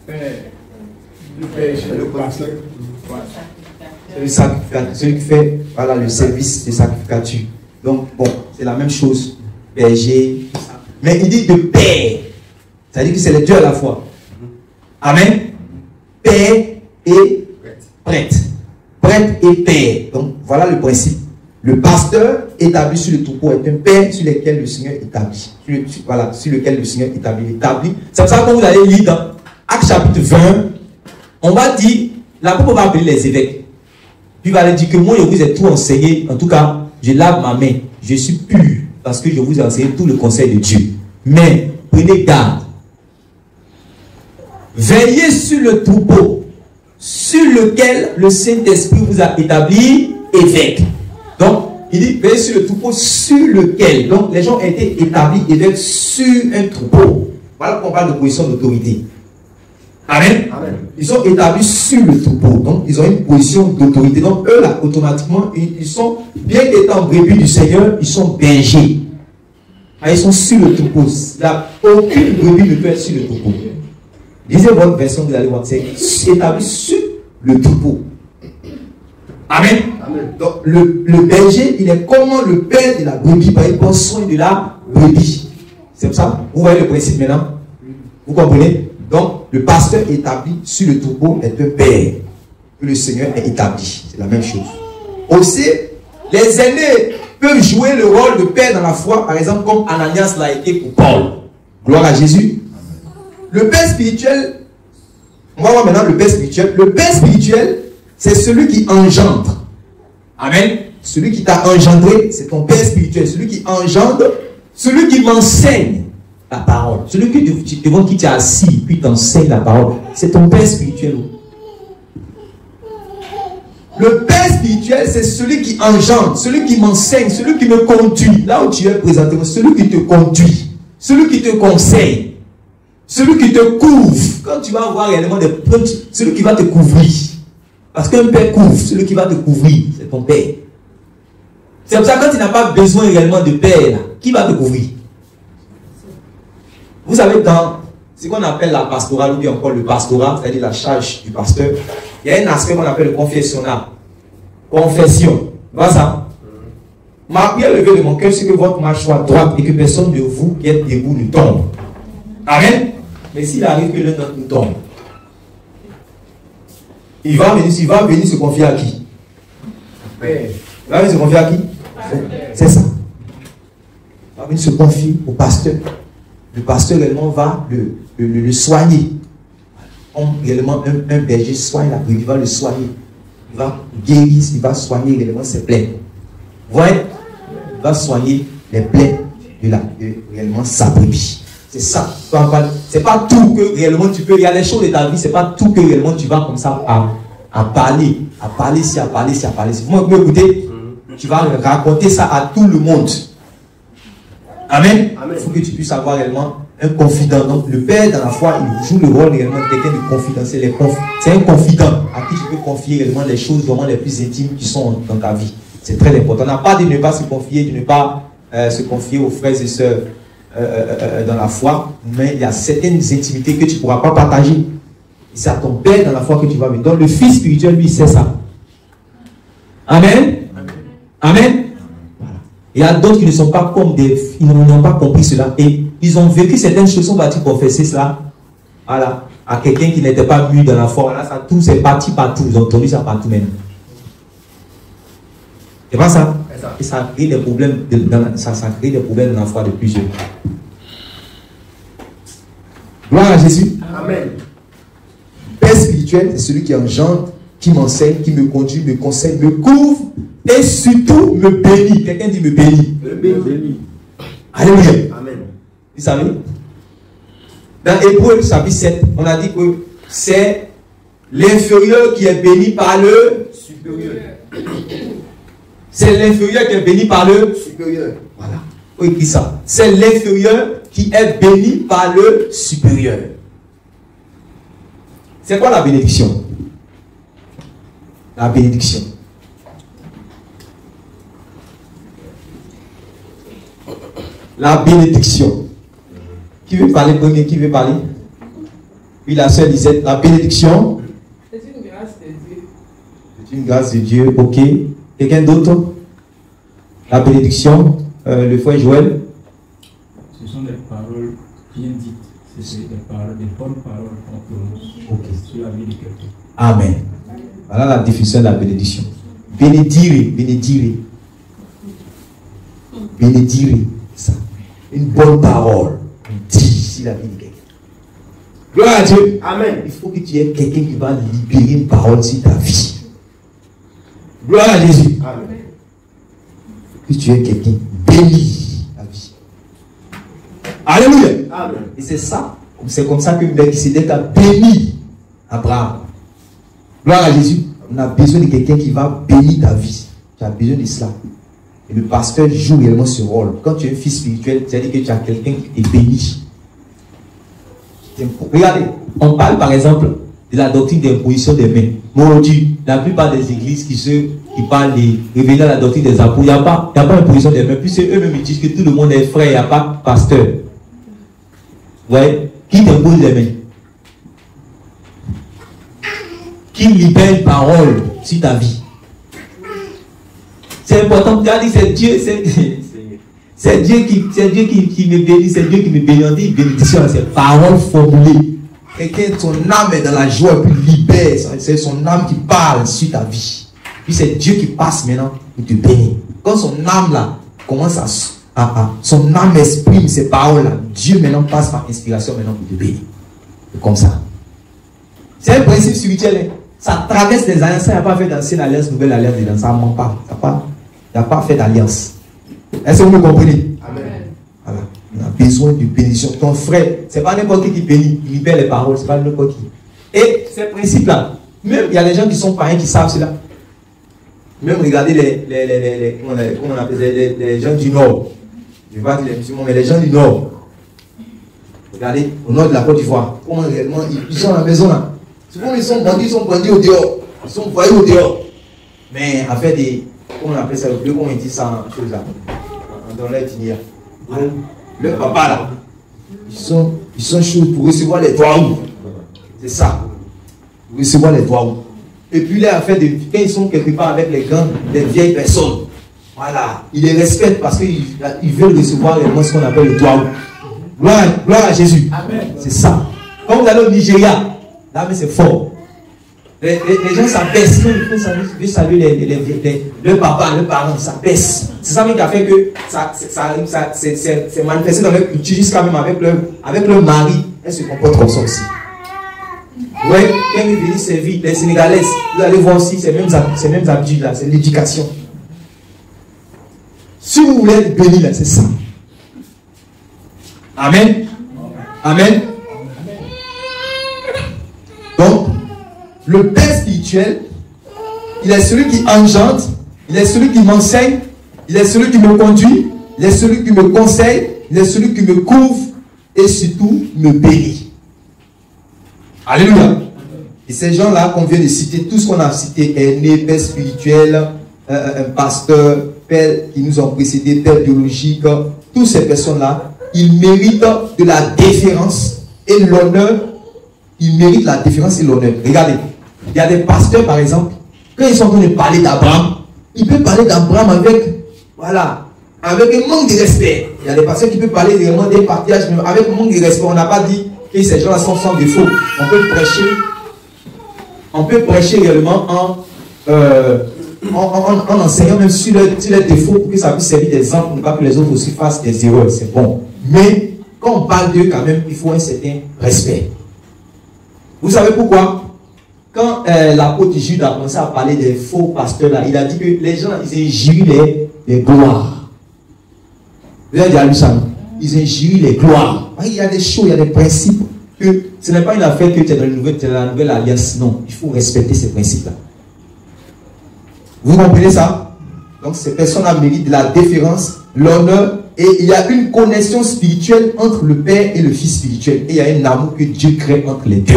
Le sacrificateur, celui qui fait voilà, le service de sacrificature. Donc, bon, c'est la même chose. Berger, tout ça. Mais il dit de père. C'est-à-dire que c'est les deux à la fois. Amen. Père et prêtre. Prêtre et père. Donc, voilà le principe. Le pasteur établi sur le troupeau est un père sur lequel le Seigneur établit. Voilà, sur lequel le Seigneur établit. C'est pour ça que quand vous allez lire dans Actes chapitre 20, on va dire, l'apôtre va appeler les évêques. Puis il va leur dire que moi, je vous ai tout enseigné. En tout cas, je lave ma main. Je suis pur parce que je vous ai enseigné tout le conseil de Dieu. Mais, prenez garde. Veillez sur le troupeau sur lequel le Saint-Esprit vous a établi évêque. Donc, il dit, veillez sur le troupeau sur lequel. Donc, les gens ont été établis évêques sur un troupeau. Voilà qu'on parle de position d'autorité. Amen. Amen. Ils sont établis sur le troupeau. Donc, ils ont une position d'autorité. Donc, eux, là, automatiquement, ils sont, bien qu'étant brebis du Seigneur, ils sont bergers. Ils sont sur le troupeau. Là, aucune brebis ne peut être sur le troupeau. Lisez votre version, vous allez voir. C'est établi sur le troupeau. Amen. Amen. Donc, le berger, il est comme le père de la brebis. Il prend soin de la brebis. C'est pour ça. Vous voyez le principe maintenant? Vous comprenez? Donc, le pasteur établi sur le troupeau est un père. Que le Seigneur est établi. C'est la même chose. Aussi, les aînés peuvent jouer le rôle de père dans la foi, par exemple, comme Ananias l'a été pour Paul. Gloire à Jésus. Le père spirituel, on va voir maintenant le père spirituel. Le père spirituel, c'est celui qui engendre. Amen. Celui qui t'a engendré, c'est ton père spirituel. Celui qui engendre, celui qui m'enseigne la parole. Celui devant qui tu es assis, puis t'enseigne la parole. C'est ton père spirituel. Le père spirituel, c'est celui qui engendre, celui qui m'enseigne, celui qui me conduit. Là où tu es présentement, celui qui te conduit, celui qui te conseille, celui qui te couvre. Quand tu vas avoir réellement des preuves, celui qui va te couvrir. Parce qu'un père couvre, celui qui va te couvrir, c'est ton père. C'est pour ça que quand tu n'as pas besoin réellement de père, là, qui va te couvrir? Vous savez, dans ce qu'on appelle la pastorale, ou bien encore le pastorat, c'est-à-dire la charge du pasteur, il y a un aspect qu'on appelle le confessionnal. Confession. Voilà ça. Ma prière levée de mon cœur, c'est que votre marche soit droite et que personne de vous qui êtes debout ne tombe. Amen. Mais s'il arrive que l'un d'entre nous tombe, il va venir se confier à qui? Il va venir se confier à qui? C'est ça. Il va venir se confier au pasteur. Le pasteur réellement va le soigner. Réellement, un berger soigne la brebis, il va le soigner. Il va guérir, il va soigner réellement ses plaies. Vous voyez? Il va soigner les plaies de réellement sa brebis. C'est ça. C'est pas tout que réellement tu peux. Il y a des choses de ta vie, c'est pas tout que réellement tu vas comme ça à parler. À parler ici, à parler ici, à parler ici. Vous m'écoutez? Tu vas raconter ça à tout le monde. Amen. Il faut que tu puisses avoir réellement un confident. Donc le père dans la foi, il joue le rôle réellement de quelqu'un de confidentiel. C'est un confident à qui tu peux confier réellement les choses vraiment les plus intimes qui sont dans ta vie. C'est très important. On n'a pas de ne pas se confier, de ne pas se confier aux frères et sœurs dans la foi, mais il y a certaines intimités que tu ne pourras pas partager. Et c'est à ton père dans la foi que tu vas venir. Donc le fils spirituel, lui, c'est ça. Amen. Amen. Il y a d'autres qui ne sont pas comme ils n'ont pas compris cela. Et ils ont vécu certaines choses, sont partis confesser cela voilà, à quelqu'un qui n'était pas mûr dans la foi. Voilà, ça, tout c'est parti partout. Ils ont entendu ça partout même. C'est pas ça? Et ça crée des problèmes ça crée des problèmes dans la foi de plusieurs. Gloire à Jésus. Amen. Père spirituel, c'est celui qui engendre, qui m'enseigne, qui me conduit, me conseille, me couvre et surtout me bénit. Quelqu'un dit me bénit. Me bénit. Alléluia. Amen. Vous savez, dans Hébreux chapitre 7, on a dit que c'est l'inférieur qui est béni par le supérieur. C'est l'inférieur qui est béni par le supérieur. Voilà. On écrit ça. C'est l'inférieur qui est béni par le supérieur. C'est quoi la bénédiction? La bénédiction. La bénédiction. Qui veut parler premier? Qui veut parler? Puis la sœur disait la bénédiction. C'est une grâce de Dieu. C'est une grâce de Dieu, ok. Quelqu'un d'autre? La bénédiction, le frère Joël. Ce sont des paroles bien dites. C'est des paroles, des bonnes paroles qu'on prononce sur la vie de quelqu'un. Amen. Voilà la définition de la bénédiction. Bénédire, bénédire. Bénédire, ça. Une bonne parole. On dit sur la vie de quelqu'un. Gloire à Dieu. Amen. Il faut que tu aies quelqu'un qui va libérer une parole sur ta vie. Gloire à Jésus. Amen. Que tu aies quelqu'un béni la vie. Alléluia. Amen. Et c'est comme ça que Melchisédek a béni Abraham. Gloire à Jésus. On a besoin de quelqu'un qui va bénir ta vie. Tu as besoin de cela. Et le pasteur joue réellement ce rôle. Quand tu es un fils spirituel, c'est-à-dire que tu as quelqu'un qui est béni. Regardez, on parle par exemple de la doctrine d'imposition des mains. Aujourd'hui, la plupart des églises qui parlent de révéler la doctrine des apôtres, il n'y a pas imposition des mains. Puis eux-mêmes disent que tout le monde est frère, il n'y a pas pasteur. Vous voyez? Qui t'impose les mains? Qui libère une parole sur ta vie? C'est important. Regardez, c'est Dieu, c'est Dieu qui me bénit, c'est Dieu qui me bénit. On dit bénédiction, c'est parole formulée. Quelqu'un, son âme est dans la joie, puis libère. C'est son âme qui parle sur ta vie. Puis c'est Dieu qui passe maintenant pour te bénir. Quand son âme là commence son âme exprime ces paroles là, Dieu maintenant passe par inspiration maintenant pour te bénir. C'est comme ça. C'est un principe spirituel. Hein. Ça traverse les alliances. Ça n'a pas fait d'ancienne alliance, nouvelle alliance dedans. Ça ne ment pas. Il n'y a pas fait d'alliance. Est-ce que vous me comprenez? Amen. Voilà. On a besoin de bénédiction. Ton frère, ce n'est pas n'importe qui bénit. Il libère les paroles. Ce n'est pas n'importe qui. Et ces principes-là, même il y a des gens qui sont païens qui savent cela. Même regardez comment on appelle les gens du Nord. Je ne vais pas dire les musulmans, mais les gens du Nord. Regardez, au nord de la Côte d'Ivoire. Comment réellement ils sont à la maison là. Souvent ils sont bandits au dehors. Ils sont voyés au dehors. Mais à faire des. Comment on appelle ça? Comment on dit ça en chose là? Dans leur itinéraire. Le papa là. Ils sont chauds pour recevoir les doigts. C'est ça. Pour recevoir les doigts. Et puis là, quand ils sont quelque part avec les grands, les vieilles personnes, voilà, ils les respectent parce qu'ils veulent recevoir réellement ce qu'on appelle le doigt. Gloire à Jésus. C'est ça. Quand vous allez au Nigeria, là, mais c'est fort. Les gens s'abaissent. Ils veulent saluer le papa, le parent, ça baisse. C'est ça même qui a fait que c'est manifesté dans leur culture, jusqu'à même avec leur mari. Elle se comporte comme ça aussi. Oui, quand ils viennent servir les Sénégalaises, vous allez voir aussi ces mêmes habitudes là, c'est l'éducation. Si vous voulez être béni là, c'est ça. Amen. Amen. Donc, le père spirituel, il est celui qui engendre, il est celui qui m'enseigne, il est celui qui me conduit, il est celui qui me conseille, il est celui qui me couvre et surtout me bénit. Alléluia. Et ces gens-là qu'on vient de citer, tout ce qu'on a cité, aînés, père spirituel, un pasteur, père qui nous ont précédés, père biologique, toutes ces personnes-là, ils méritent de la déférence et l'honneur. Ils méritent la déférence et l'honneur. Regardez, il y a des pasteurs, par exemple, quand ils sont en train de parler d'Abraham, ils peuvent parler d'Abraham avec un manque de respect. Il y a des pasteurs qui peuvent parler vraiment des partages, mais avec un manque de respect. On n'a pas dit que ces gens-là sont sans défaut. On peut prêcher réellement en enseignant même sur les défauts pour que ça puisse servir d'exemple pour ne pas que les autres aussi fassent des erreurs. C'est bon. Mais quand on parle d'eux, quand même, il faut un certain respect. Vous savez pourquoi? Quand l'apôtre Jude a commencé à parler des faux pasteurs là, il a dit que les gens, ils injurient les gloires. Vous avez déjà lu ça? Ils injurient les gloires. Il y a des choses, il y a des principes que ce n'est pas une affaire que tu es dans la nouvelle alliance. Non, il faut respecter ces principes-là. Vous comprenez ça? Donc ces personnes-là méritent de la déférence, l'honneur, et il y a une connexion spirituelle entre le Père et le Fils spirituel. Et il y a un amour que Dieu crée entre les deux.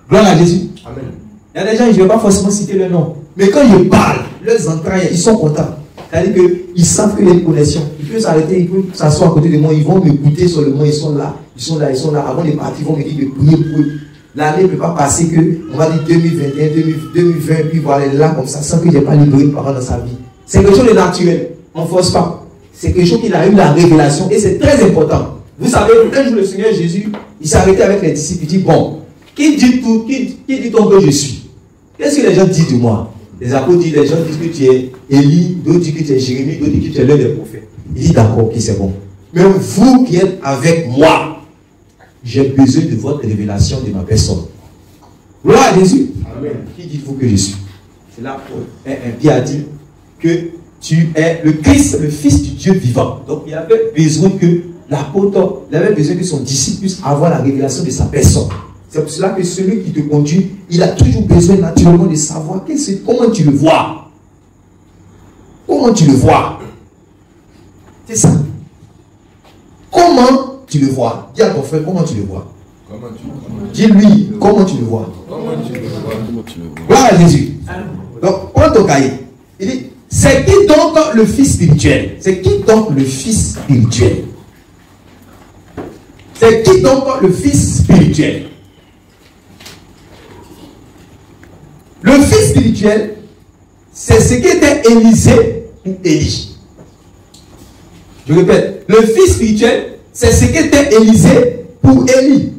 Gloire à Jésus. Amen. Il y a des gens, je ne vais pas forcément citer le nom, mais quand ils parlent, leurs entrailles, ils sont contents. C'est-à-dire qu'ils savent qu'il y a une connexion. Ils peuvent s'arrêter, ils peuvent s'asseoir à côté de moi, ils vont m'écouter sur le mot, ils sont là, ils sont là, ils sont là. Avant de partir, ils vont me dire de prier pour eux. L'année ne peut pas passer que, on va dire 2021, 2020, puis voilà là comme ça, sans que je n'ai pas libéré de parents dans sa vie. C'est quelque chose de naturel. On ne force pas. C'est quelque chose qu'il a eu la révélation et c'est très important. Vous savez, un jour le Seigneur Jésus, il s'est arrêté avec les disciples, il dit, bon, qui dit-on que je suis? Qu'est-ce que les gens disent de moi? Les apôtres disent, les gens disent que tu es Élie, d'autres disent que tu es Jérémie, d'autres disent que tu es l'un des prophètes. Il dit, d'accord, ok, c'est bon. Mais vous qui êtes avec moi, j'ai besoin de votre révélation de ma personne. Gloire à Jésus. Amen. Qui dites-vous que je suis? C'est là où Pierre a dit que tu es le Christ, le Fils du Dieu vivant. Donc il avait besoin que l'apôtre, il avait besoin que son disciple puisse avoir la révélation de sa personne. C'est pour cela que celui qui te conduit, il a toujours besoin naturellement de savoir comment tu le vois. Comment tu le vois? C'est ça. Comment tu le vois? Dis à ton frère, comment tu le vois? Dis-lui, comment tu le vois? Gloire à Jésus. Donc, prends ton cahier. Il dit, c'est qui donc le Fils spirituel? C'est qui donc le Fils spirituel? C'est qui donc le Fils spirituel? Le Fils spirituel, c'est ce qu'était Élisée ou Élie. Je répète, le Fils spirituel, c'est ce qu'était Élisée pour Élie.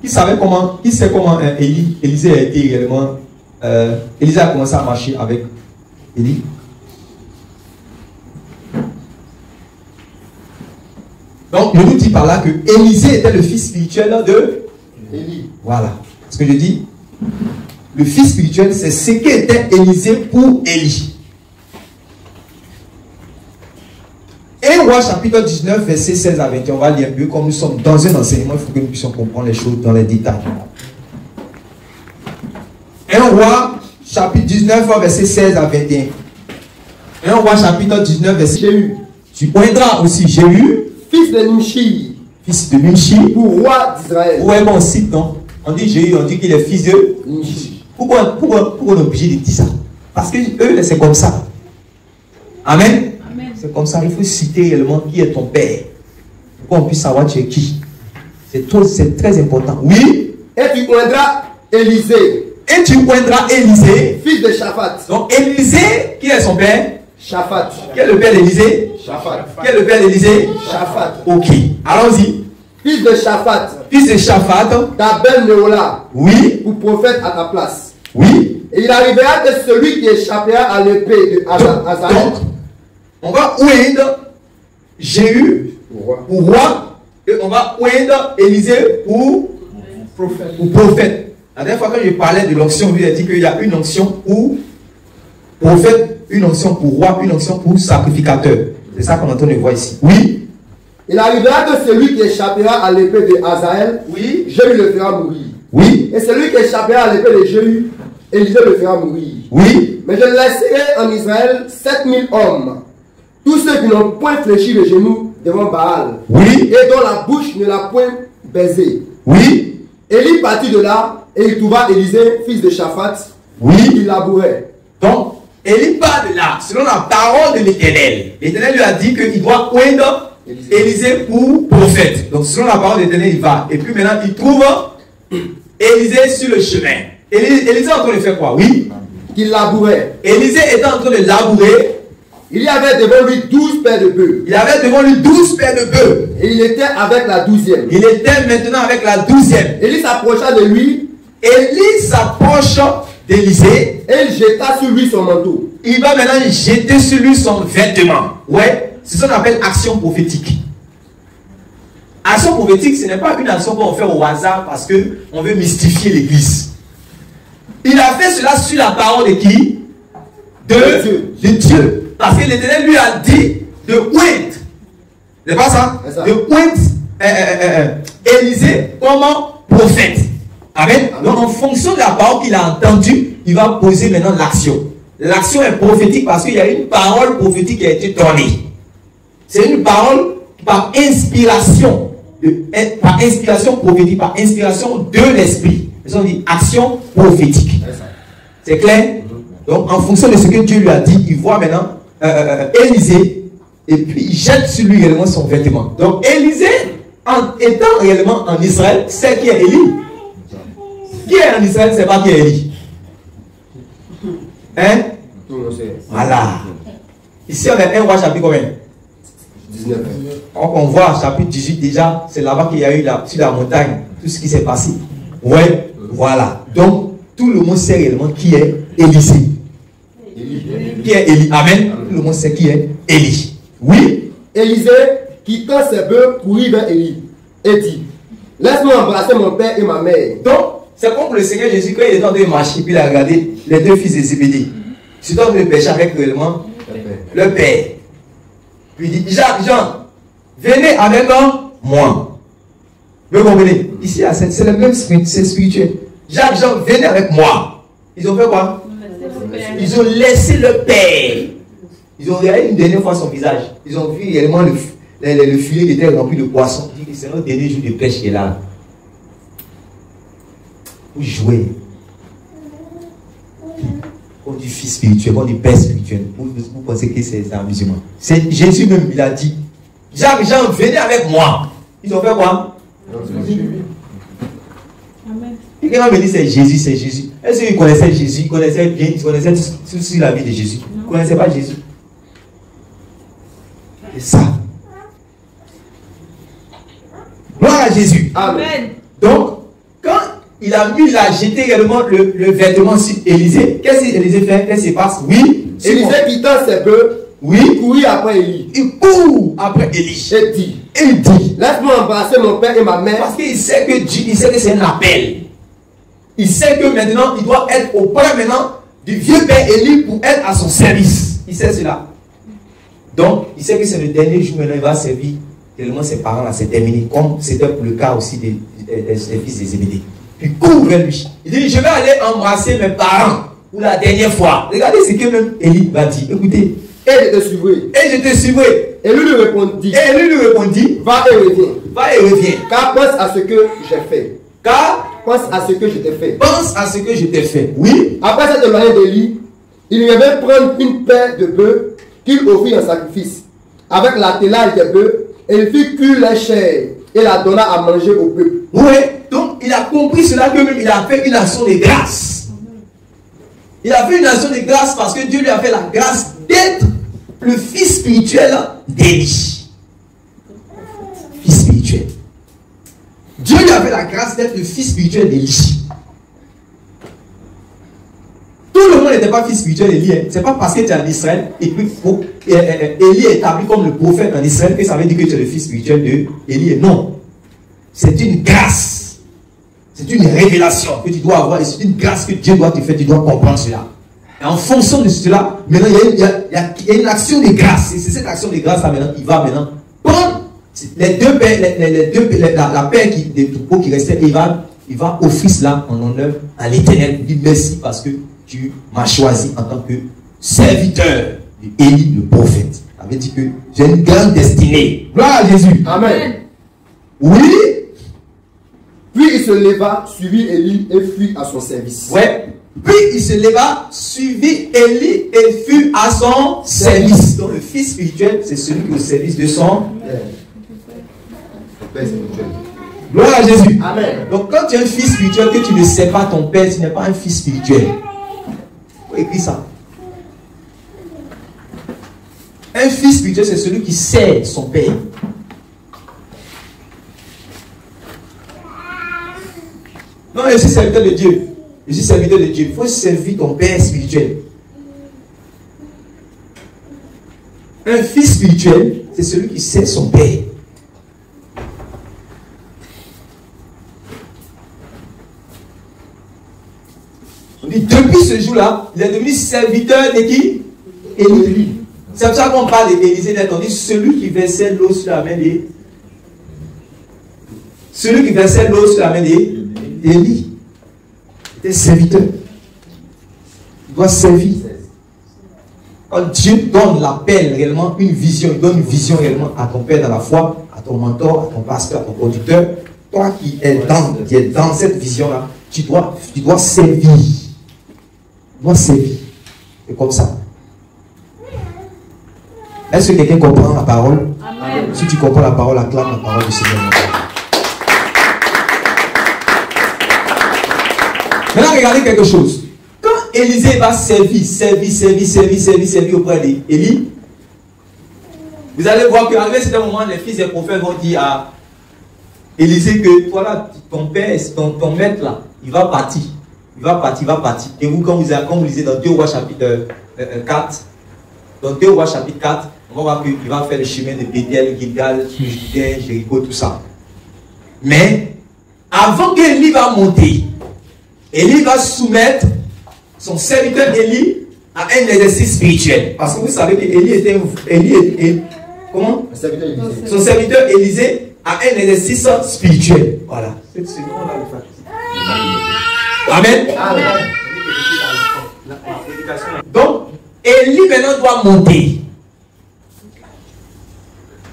Qui sait comment Élisée a été réellement... Élisée a commencé à marcher avec Élie. Donc, je vous dis par là que Élisée était le fils spirituel de Élie. Voilà. Ce que je dis, le fils spirituel, c'est ce qu'était Élisée pour Élie. 1 Roi chapitre 19, verset 16 à 21. On va lire un peu. Comme nous sommes dans un enseignement, il faut que nous puissions comprendre les choses dans les détails. 1 Roi chapitre 19, verset 16 à 21. 1 Roi chapitre 19, verset Jéhu. Tu poindras aussi Jéhu, fils de Nimshi. Fils de Nimshi. Pour roi d'Israël. Ouais, bon, cite, non? On dit Jéhu, on dit qu'il est fils de Nimshi. Pourquoi on est obligé de dire ça? Parce que eux, c'est comme ça. Amen. C'est comme ça, il faut citer réellement qui est ton père. Pour qu'on puisse savoir tu es qui. C'est très important. Oui. Et tu poindras Élisée. Et tu poindras Élisée. Fils de Shaphat. Donc Élisée, qui est son père? Shaphat. Qui est le père d'Élisée? Shaphat. Qui est le père d'Élisée? Shaphat. Ok. Allons-y. Fils de Shaphat. Fils de Shaphat. Ta belle Néola. Oui. Pour prophète à ta place. Oui. Et il arrivera que celui qui échappera à l'épée de Hazaël. On va oindre Jéhu pour roi et on va oindre Élisée pour prophète. La dernière fois que je parlais de l'onction, on lui a dit qu'il y a une onction pour prophète, une onction pour roi, une onction pour sacrificateur. C'est ça qu'on entend de voir ici. Oui. Il arrivera que celui qui échappera à l'épée de Hazaël, oui, Jéhu le fera mourir. Oui. Et celui qui échappera à l'épée de Jéhu, Élisée le fera mourir. Oui. Mais je laisserai en Israël 7000 hommes. Tous ceux qui n'ont point fléchi les genoux devant Baal. Oui. Et dont la bouche ne l'a point baisé. Oui. Élie partit de là et il trouva Élisée, fils de Shaphat. Oui. Qui labourait. Donc, Élie part de là, selon la parole de l'Éternel. L'Éternel lui a dit qu'il doit oindre Élisée pour prophète. Donc, selon la parole de l'Éternel, il va. Et puis maintenant, il trouve Élisée sur le chemin. Élisée est en train de faire quoi? Oui. Qu'il labourait. Élisée était en train de labourer. Il y avait devant lui 12 paires de bœufs. Il avait devant lui 12 paires de bœufs. Et il était avec la 12e. Il était maintenant avec la 12e. Élie s'approcha de lui. Élie s'approche d'Élisée. Et il jeta sur lui son manteau. Il va maintenant jeter sur lui son vêtement. Ouais, c'est ce qu'on appelle action prophétique. Action prophétique, ce n'est pas une action qu'on fait au hasard parce qu'on veut mystifier l'église. Il a fait cela sur la parole de qui? De Dieu. Parce que l'Éternel lui a dit de oindre. C'est pas ça? De oindre Élisée comme prophète. Amen. Donc en fonction de la parole qu'il a entendue, il va poser maintenant l'action. L'action est prophétique parce qu'il y a une parole prophétique qui a été donnée. C'est une parole par inspiration. Par inspiration prophétique, par inspiration de l'esprit. On dit action prophétique. C'est clair? Donc, en fonction de ce que Dieu lui a dit, il voit maintenant Élisée, et puis il jette sur lui réellement son vêtement. Donc, Élisée, en étant réellement en Israël, c'est qui est Élie. Qui est en Israël, c'est pas qui est Élie. Hein? Voilà. Ici, on a un roi chapitre combien? 19. On voit chapitre 18 déjà, c'est là-bas qu'il y a eu sur la montagne, tout ce qui s'est passé. Ouais, voilà. Donc, tout le monde sait réellement qui est Élisée. Qui est Élie. Amen. Tout le monde sait qui est Élie. Oui. Élisée quittant ses bœufs courut vers Élie et dit, laisse-moi embrasser mon père et ma mère. Donc, c'est comme le Seigneur Jésus, quand il est en train de marcher, puis il a regardé les deux fils de Zébédée. Il est en train de pêcher avec réellement le père. Puis il dit, Jacques, Jean, venez avec moi. Vous comprenez? Ici, c'est le même c'est spirituel. Jacques, Jean, venez avec moi. Ils ont fait quoi? Ils ont laissé le père. Ils ont regardé une dernière fois son visage. Ils ont vu réellement le filet qui était rempli de poissons. Ils disent que c'est notre dernier jour de pêche qui est là. Vous jouez. On dit fils spirituel, on dit père spirituel. Vous pensez que c'est un musulman. C'est Jésus même, il a dit, Jacques, Jean, venez avec moi. Ils ont fait quoi? Amen. Et quand on me dit c'est Jésus, c'est Jésus. Est-ce qu'ils connaissaient Jésus? Ils connaissaient bien, ils connaissaient tout sur la vie de Jésus. Ils ne connaissaient pas Jésus. C'est ça. Gloire à Jésus. Amen. Donc, quand il a jeté également le vêtement sur Élisée, qu'est-ce qu'Élisée fait? Qu'est-ce qui se passe? Oui. Élisée quittant ses bœufs, oui. courut après Élie. Il court après Élie. Et dit, laisse-moi embrasser mon père et ma mère. Parce qu'il sait que Dieu, il sait que c'est un appel. Il sait que maintenant, il doit être auprès maintenant du vieux père Élie pour être à son service. Il sait cela. Donc, il sait que c'est le dernier jour maintenant, il va servir tellement ses parents là, c'est terminé. Comme c'était le cas aussi des fils des Zébédée. Puis il court vers lui. Il dit, je vais aller embrasser mes parents pour la dernière fois. Regardez ce que même Élie va dire. Écoutez. Et je te suivrai. Et je te suivrai. Et lui lui répondit. Et lui lui répondit. Va et reviens. Va et reviens. Car pense à ce que j'ai fait. Car pense à ce que je t'ai fait. Pense à ce que je t'ai fait. Oui. Après cette éloigné d'Élie, il lui avait prendre une paire de bœufs qu'il offrit en sacrifice, avec l'attelage des bœufs, et il fit cuire la chair et la donna à manger au peuple. Oui. Donc il a compris cela que même il a fait une action de grâce. Il a fait une action de grâce parce que Dieu lui a fait la grâce d'être le fils spirituel d'Élie. Fils spirituel. Dieu lui a fait la grâce d'être le fils spirituel d'Élie. Tout le monde n'était pas fils spirituel d'Élie. Hein. Ce n'est pas parce que tu es en Israël et puis Élie est établi comme le prophète en Israël que ça veut dire que tu es le fils spirituel d'Élie. Non. C'est une grâce. C'est une révélation que tu dois avoir et c'est une grâce que Dieu doit te faire. Tu dois comprendre cela. Et en fonction de cela, maintenant il y a une action de grâce. Et c'est cette action de grâce là maintenant, il va maintenant prendre les deux paires, la paire des troupeaux qui restait, il va offrir cela en honneur à l'Éternel. Il dit merci parce que tu m'as choisi en tant que serviteur d'Élie le prophète. Ça veut dire que j'ai une grande destinée. Gloire à Jésus. Amen. Oui. Puis il se leva, suivit Élie et fut à son service. Ouais. Puis il se leva, suivit Élie et fut à son service. Donc le fils spirituel, c'est celui qui est au service de son Père spirituel. Gloire à Jésus. Amen. Donc quand tu es un fils spirituel, que tu ne sais pas ton père, tu n'es pas un fils spirituel. Il faut écrire ça. Un fils spirituel, c'est celui qui sait son père. Non, je suis serviteur de Dieu. Je suis serviteur de Dieu. Il faut servir ton père spirituel. Un fils spirituel, c'est celui qui sait son père. On dit, depuis ce jour-là, il est devenu serviteur de qui? Élie. C'est pour ça qu'on parle d'Élisée. On dit, celui qui versait l'eau sur la main d'Élie. Celui qui versait l'eau sur la main d'Élie. Il est serviteur. Il doit servir. Quand Dieu donne l'appel réellement, une vision, il donne une vision réellement à ton père dans la foi, à ton mentor, à ton pasteur, à ton conducteur. Toi qui es dans cette vision-là, tu dois servir. Tu dois servir. C'est comme ça. Est-ce que quelqu'un comprend la parole? Amen. Si tu comprends la parole, acclame la parole du Seigneur. Maintenant, regardez quelque chose. Quand Élisée va servir auprès d'Élie, vous allez voir qu'à un certain moment, les fils des prophètes vont dire à Élisée que voilà, ton père, ton maître là, il va partir. Il va partir. Et vous, quand vous lisez dans 2 Rois chapitre 4, dans 2 Rois chapitre 4, on va voir qu'il va faire le chemin de Bethel, Gilgal, Jéricho, tout ça. Mais, avant qu'Élie va monter, Élie va soumettre son serviteur Élie à un exercice spirituel. Parce que vous savez qu'Élie comment? Son serviteur Élisée a un exercice spirituel. Voilà. C'est ce nom-là le fait. Amen. Amen. Donc, Élie maintenant doit monter.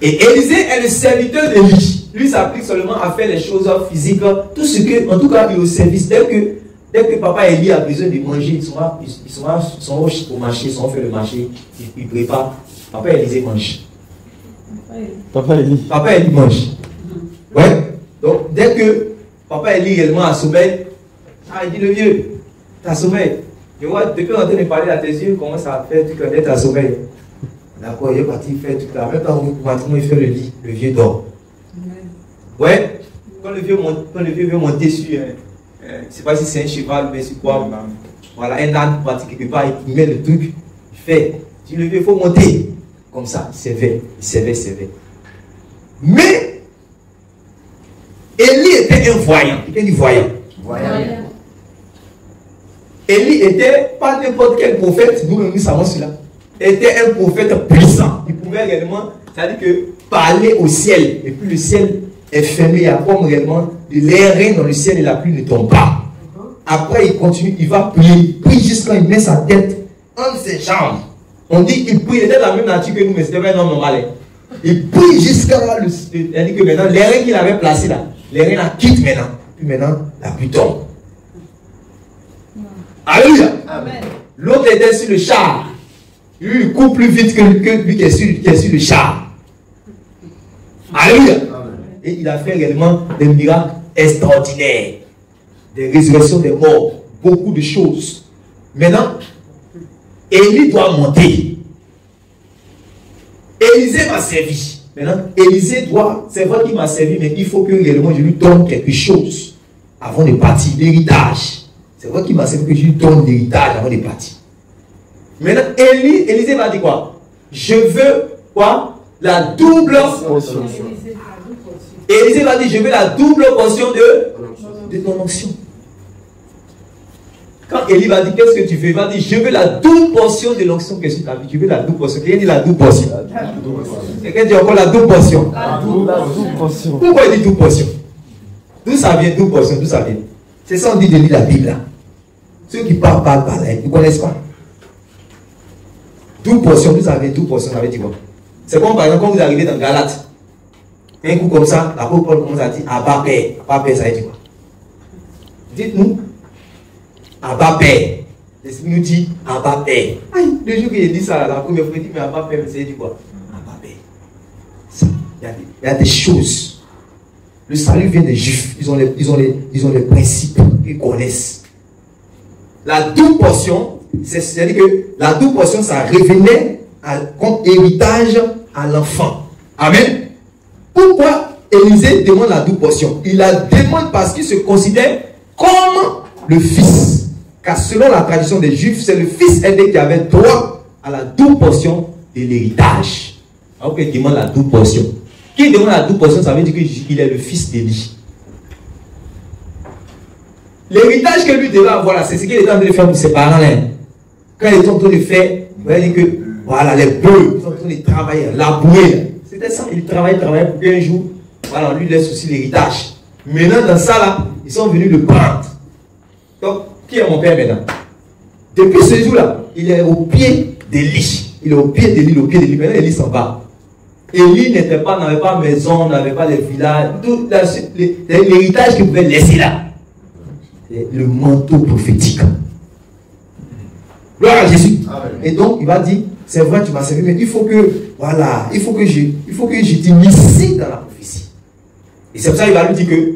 Et Élisée est le serviteur d'Élie. Lui s'applique seulement à faire les choses physiques. Tout ce que, en tout cas, il est au service. Dès que papa Élie a besoin de manger, ils sont au marché, ils sont fait le marché, ils préparent. Papa Élisée mange. Papa Élie mange. Ouais. Donc, dès que papa Élie réellement a sommeil, il dit le vieux, t'as sommeil. Je vois, depuis qu'on est en train de parler à tes yeux, comment ça fait, tu connais ta sommeil. D'accord, il est parti faire tout ça. Même quand il fait le lit, le vieux dort. Ouais. Quand le vieux veut monter sur, je ne sais pas si c'est un cheval ou bien c'est quoi. Voilà, un âne parti quelque part, il met le truc, il fait. Tu le vieux, il faut monter. Comme ça, il servait. Mais, Élie était un voyant. Quelqu'un dit voyant. Élie était pas n'importe quel prophète, nous savons cela. Était un prophète puissant. Il pouvait réellement, c'est-à-dire que parler au ciel, et puis le ciel est fermé, il y a comme réellement de l'air dans le ciel et la pluie ne tombe pas. Après, il continue, il va prier, il prie jusqu'à il met sa tête entre ses jambes. On dit qu'il prie, il était de la même nature que nous, mais c'était pas un homme normal. Il prie jusqu'à là, c'est-à-dire que maintenant, l'air qu'il avait placé là, l'air la quitte maintenant. Puis maintenant, la pluie tombe. Alléluia. L'autre était sur le char. Lui, il court plus vite que lui qui est sur le char. Alléluia. Et il a fait réellement des miracles extraordinaires. Des résurrections des morts. Beaucoup de choses. Maintenant, Élie doit monter. Élisée m'a servi. Maintenant, Élisée doit, c'est vrai qu'il m'a servi, mais il faut que réellement je lui donne quelque chose avant de partir. L'héritage. C'est vrai qu'il m'a servi que je lui donne l'héritage avant de partir. Maintenant, Élisée va dire quoi? Je veux quoi? La double portion. Élisée va dire, je veux la double portion de ton onction. Quand Élie va dire, qu'est-ce que tu veux? Il va dire, je veux la double portion de l'onction que tu as vu. Tu veux la double portion. Quelqu'un dit la double portion. Quelqu'un dit encore la double portion. Pourquoi il dit double portion? D'où ça vient, double portion? D'où ça vient? C'est ça on dit de lire la Bible là. Ceux qui parlent, ils ne connaissent pas. Double portion, vous avez double portion, ça veut dire quoi? C'est comme par exemple quand vous arrivez dans Galate. Un coup comme ça, l'apôtre Paul commence à dire Abba Père. Abba Père, ça veut dire quoi? Dites-nous. Abba Père. L'Esprit nous dit Abba Père. Aïe, le jour qu'il dit ça, la première fois, il dit mais Abba Père, ça veut dire quoi? Abba Père. Il y a des choses. Le salut vient des Juifs. Ils ont les principes qu'ils connaissent. La double portion, c'est-à-dire que la double portion, ça revenait comme héritage à l'enfant. Amen. Pourquoi Élisée demande la double portion? Il la demande parce qu'il se considère comme le fils. Car selon la tradition des Juifs, c'est le fils aîné qui avait droit à la double portion de l'héritage. Alors qu'il demande la double portion. Qui demande la double portion, ça veut dire qu'il est le fils d'Élie. L'héritage que lui devait avoir, c'est ce qu'il est en train de faire pour ses parents. Là. Quand ils sont en train de faire, vous voyez que voilà, les bœufs, ils sont en train de travailler, labourer. C'était ça, ils travaillaient pour qu'un jour, voilà, on lui laisse aussi l'héritage. Maintenant, dans ça là, ils sont venus le prendre. Donc, qui est mon père maintenant? Depuis ce jour-là, il est au pied d'Élie. Il est au pied d'Élie, Maintenant, Élie s'en va. Élie n'avait pas maison, n'avait pas de village, tout l'héritage qu'il pouvait laisser là. Le manteau prophétique. Gloire à Jésus. Amen. Et donc, il va dire, c'est vrai, tu m'as servi, mais il faut que, voilà, il faut que je t'initie dans la prophétie. Et c'est pour ça qu'il va lui dire que,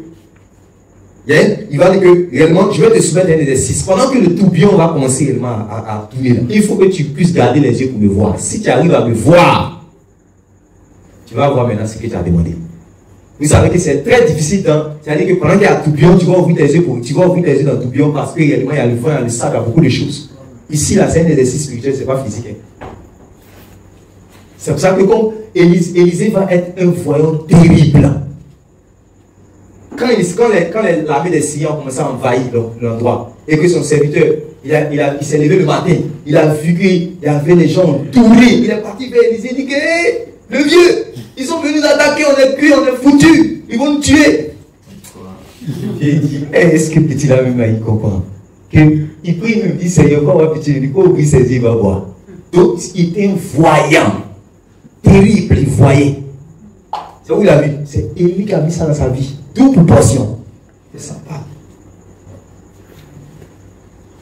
il va dire que, réellement, je vais te soumettre un exercice. Pendant que le tourbillon va commencer réellement à tourner, là, il faut que tu puisses garder les yeux pour me voir. Si tu arrives à me voir, tu vas voir maintenant ce que tu as demandé. Vous savez que c'est très difficile, c'est-à-dire que pendant qu'il y a un tourbillon, tu vas ouvrir tes yeux dans le tourbillon parce que réellement, il y a le vent, il y a le sable, il y a beaucoup de choses. Ici, là, c'est un exercice spirituel, c'est pas physique. Hein. C'est pour ça que comme Élisée va être un voyant terrible. Quand l'armée des Syriens a commencé à envahir l'endroit et que son serviteur, il s'est levé le matin, il a vu qu'il y avait les gens entourés, il est parti vers Élisée, il dit que hey, le vieux, ils sont venus nous attaquer, on est cuits, on est foutus, ils vont nous tuer. Il dit, est-ce que petit là même il comprend? Il prie, il me dit, Seigneur, quand on va petit, il dit, quand on prie ses yeux, il va voir. Donc, il était un voyant, terrible, il voyait. C'est où il a vu? C'est Élie qui a mis ça dans sa vie. D'où proportion. C'est sympa.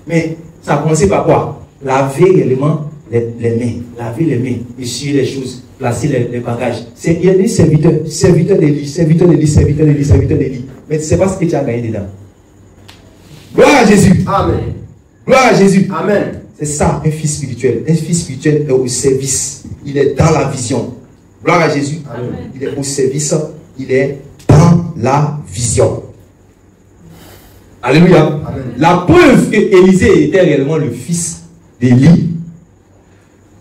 Mais ça a commencé par quoi? Laver réellement les mains. Laver les mains, essuyer les choses, placer les bagages. Il y a des serviteurs d'Élie. Mais tu ne sais pas ce que tu as gagné dedans. Gloire à Jésus. Amen. Gloire à Jésus. Amen. C'est ça, un fils spirituel. Un fils spirituel est au service. Il est dans la vision. Gloire à Jésus. Amen. Il est au service. Il est dans la vision. Alléluia. Amen. La preuve que Élisée était réellement le fils d'Élie.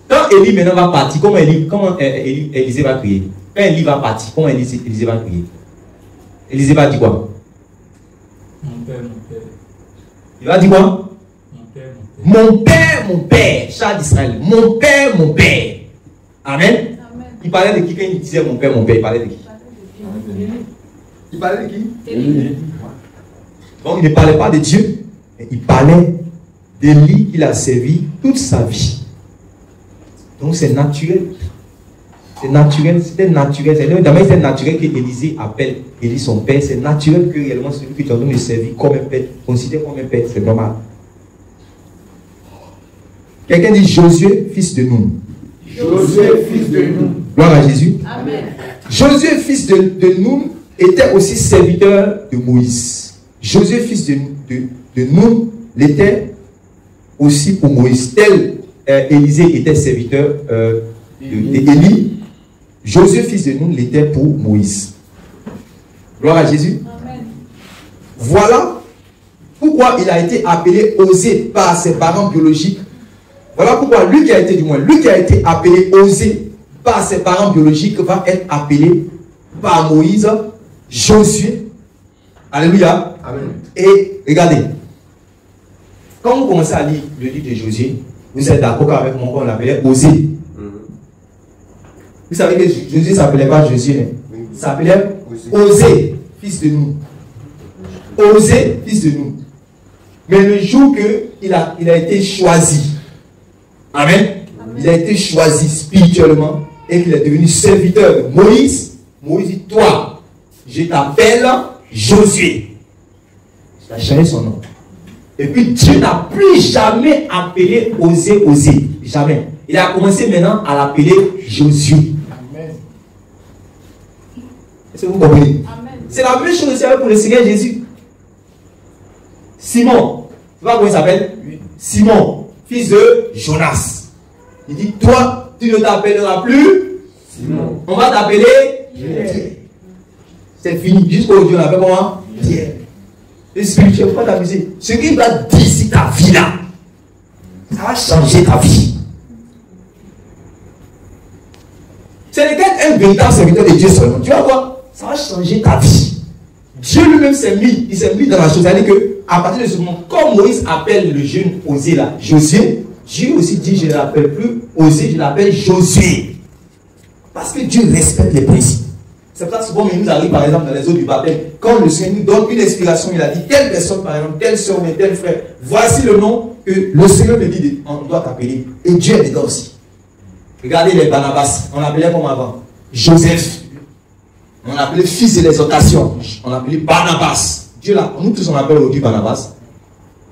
Quand Élie maintenant va partir, comment Élisée va prier? Quand Élie va partir, comment Élisée va prier? Élisée va dire quoi? Mon père. Il va dire quoi? Mon père, char d'Israël. Mon père. Amen. Amen. Il parlait de qui quand il disait mon père, il parlait de qui? Il parlait de qui? Donc il ne parlait pas de Dieu, mais il parlait d'Élie qu'il a servi toute sa vie. Donc c'est naturel. C'est naturel, c'était naturel. C'est naturel que Élisée appelle Élie son père. C'est naturel que réellement celui qui est en train de servir comme un père, considéré comme un père, c'est normal. Quelqu'un dit Josué, fils de Nun. Josué, fils de Nun. Gloire à Jésus. Amen. Josué, fils de Nun, était aussi serviteur de Moïse. Josué, fils de Nun, l'était aussi pour Moïse. Tel Élisée était serviteur d'Élie. Josué, fils de Nun, l'était pour Moïse. Gloire à Jésus. Amen. Voilà pourquoi il a été appelé Osée par ses parents biologiques. Voilà pourquoi lui qui a été appelé Osée par ses parents biologiques va être appelé par Moïse Josué. Alléluia. Amen. Et regardez, quand vous commencez à lire le livre de Josué, vous êtes d'accord avec moi qu'on l'appelait Osée. Vous savez que Josué ne s'appelait pas Josué, il s'appelait Osée, fils de Nun. Osée, fils de Nun. Mais le jour qu'il a été choisi, Amen. Il a été choisi spirituellement et qu'il est devenu serviteur de Moïse. Moïse dit, toi, je t'appelle Josué. Il a changé son nom. Et puis Dieu n'a plus jamais appelé Osée. Jamais. Il a commencé maintenant à l'appeler Josué. Amen. Est-ce que vous comprenez? Amen. C'est la même chose aussi pour le Seigneur Jésus. Simon. Tu vois comment il s'appelle? Oui. Simon, fils de Jonas. Il dit, toi, tu ne t'appelleras plus Simon. On va t'appeler Pierre. C'est fini. Jusqu'au Dieu, on l'appelle comment? Pierre. Le spirituel, il ne faut pas t'amuser. Ce qu'il va dire, c'est ta vie là. Ça va changer ta vie. C'est un véritable serviteur de Dieu seulement. Tu vas voir, ça va changer ta vie. Dieu lui-même s'est mis dans la chose. C'est-à-dire qu'à partir de ce moment, comme Moïse appelle le jeune Osée là, Josué, Dieu aussi dit, je ne l'appelle plus Osée, je l'appelle Josué. Parce que Dieu respecte les principes. C'est pour ça que souvent, il nous arrive par exemple dans les eaux du baptême, quand le Seigneur nous donne une inspiration, il a dit, telle personne par exemple, telle soeur, mais tel frère, voici le nom que le Seigneur me dit, on doit t'appeler. Et Dieu est dedans aussi. Regardez les Barnabas, on l'appelait comme avant. Joseph. On l'appelait fils de l'exhortation. On l'appelait Barnabas. Dieu là, nous tous on appelle aujourd'hui Barnabas.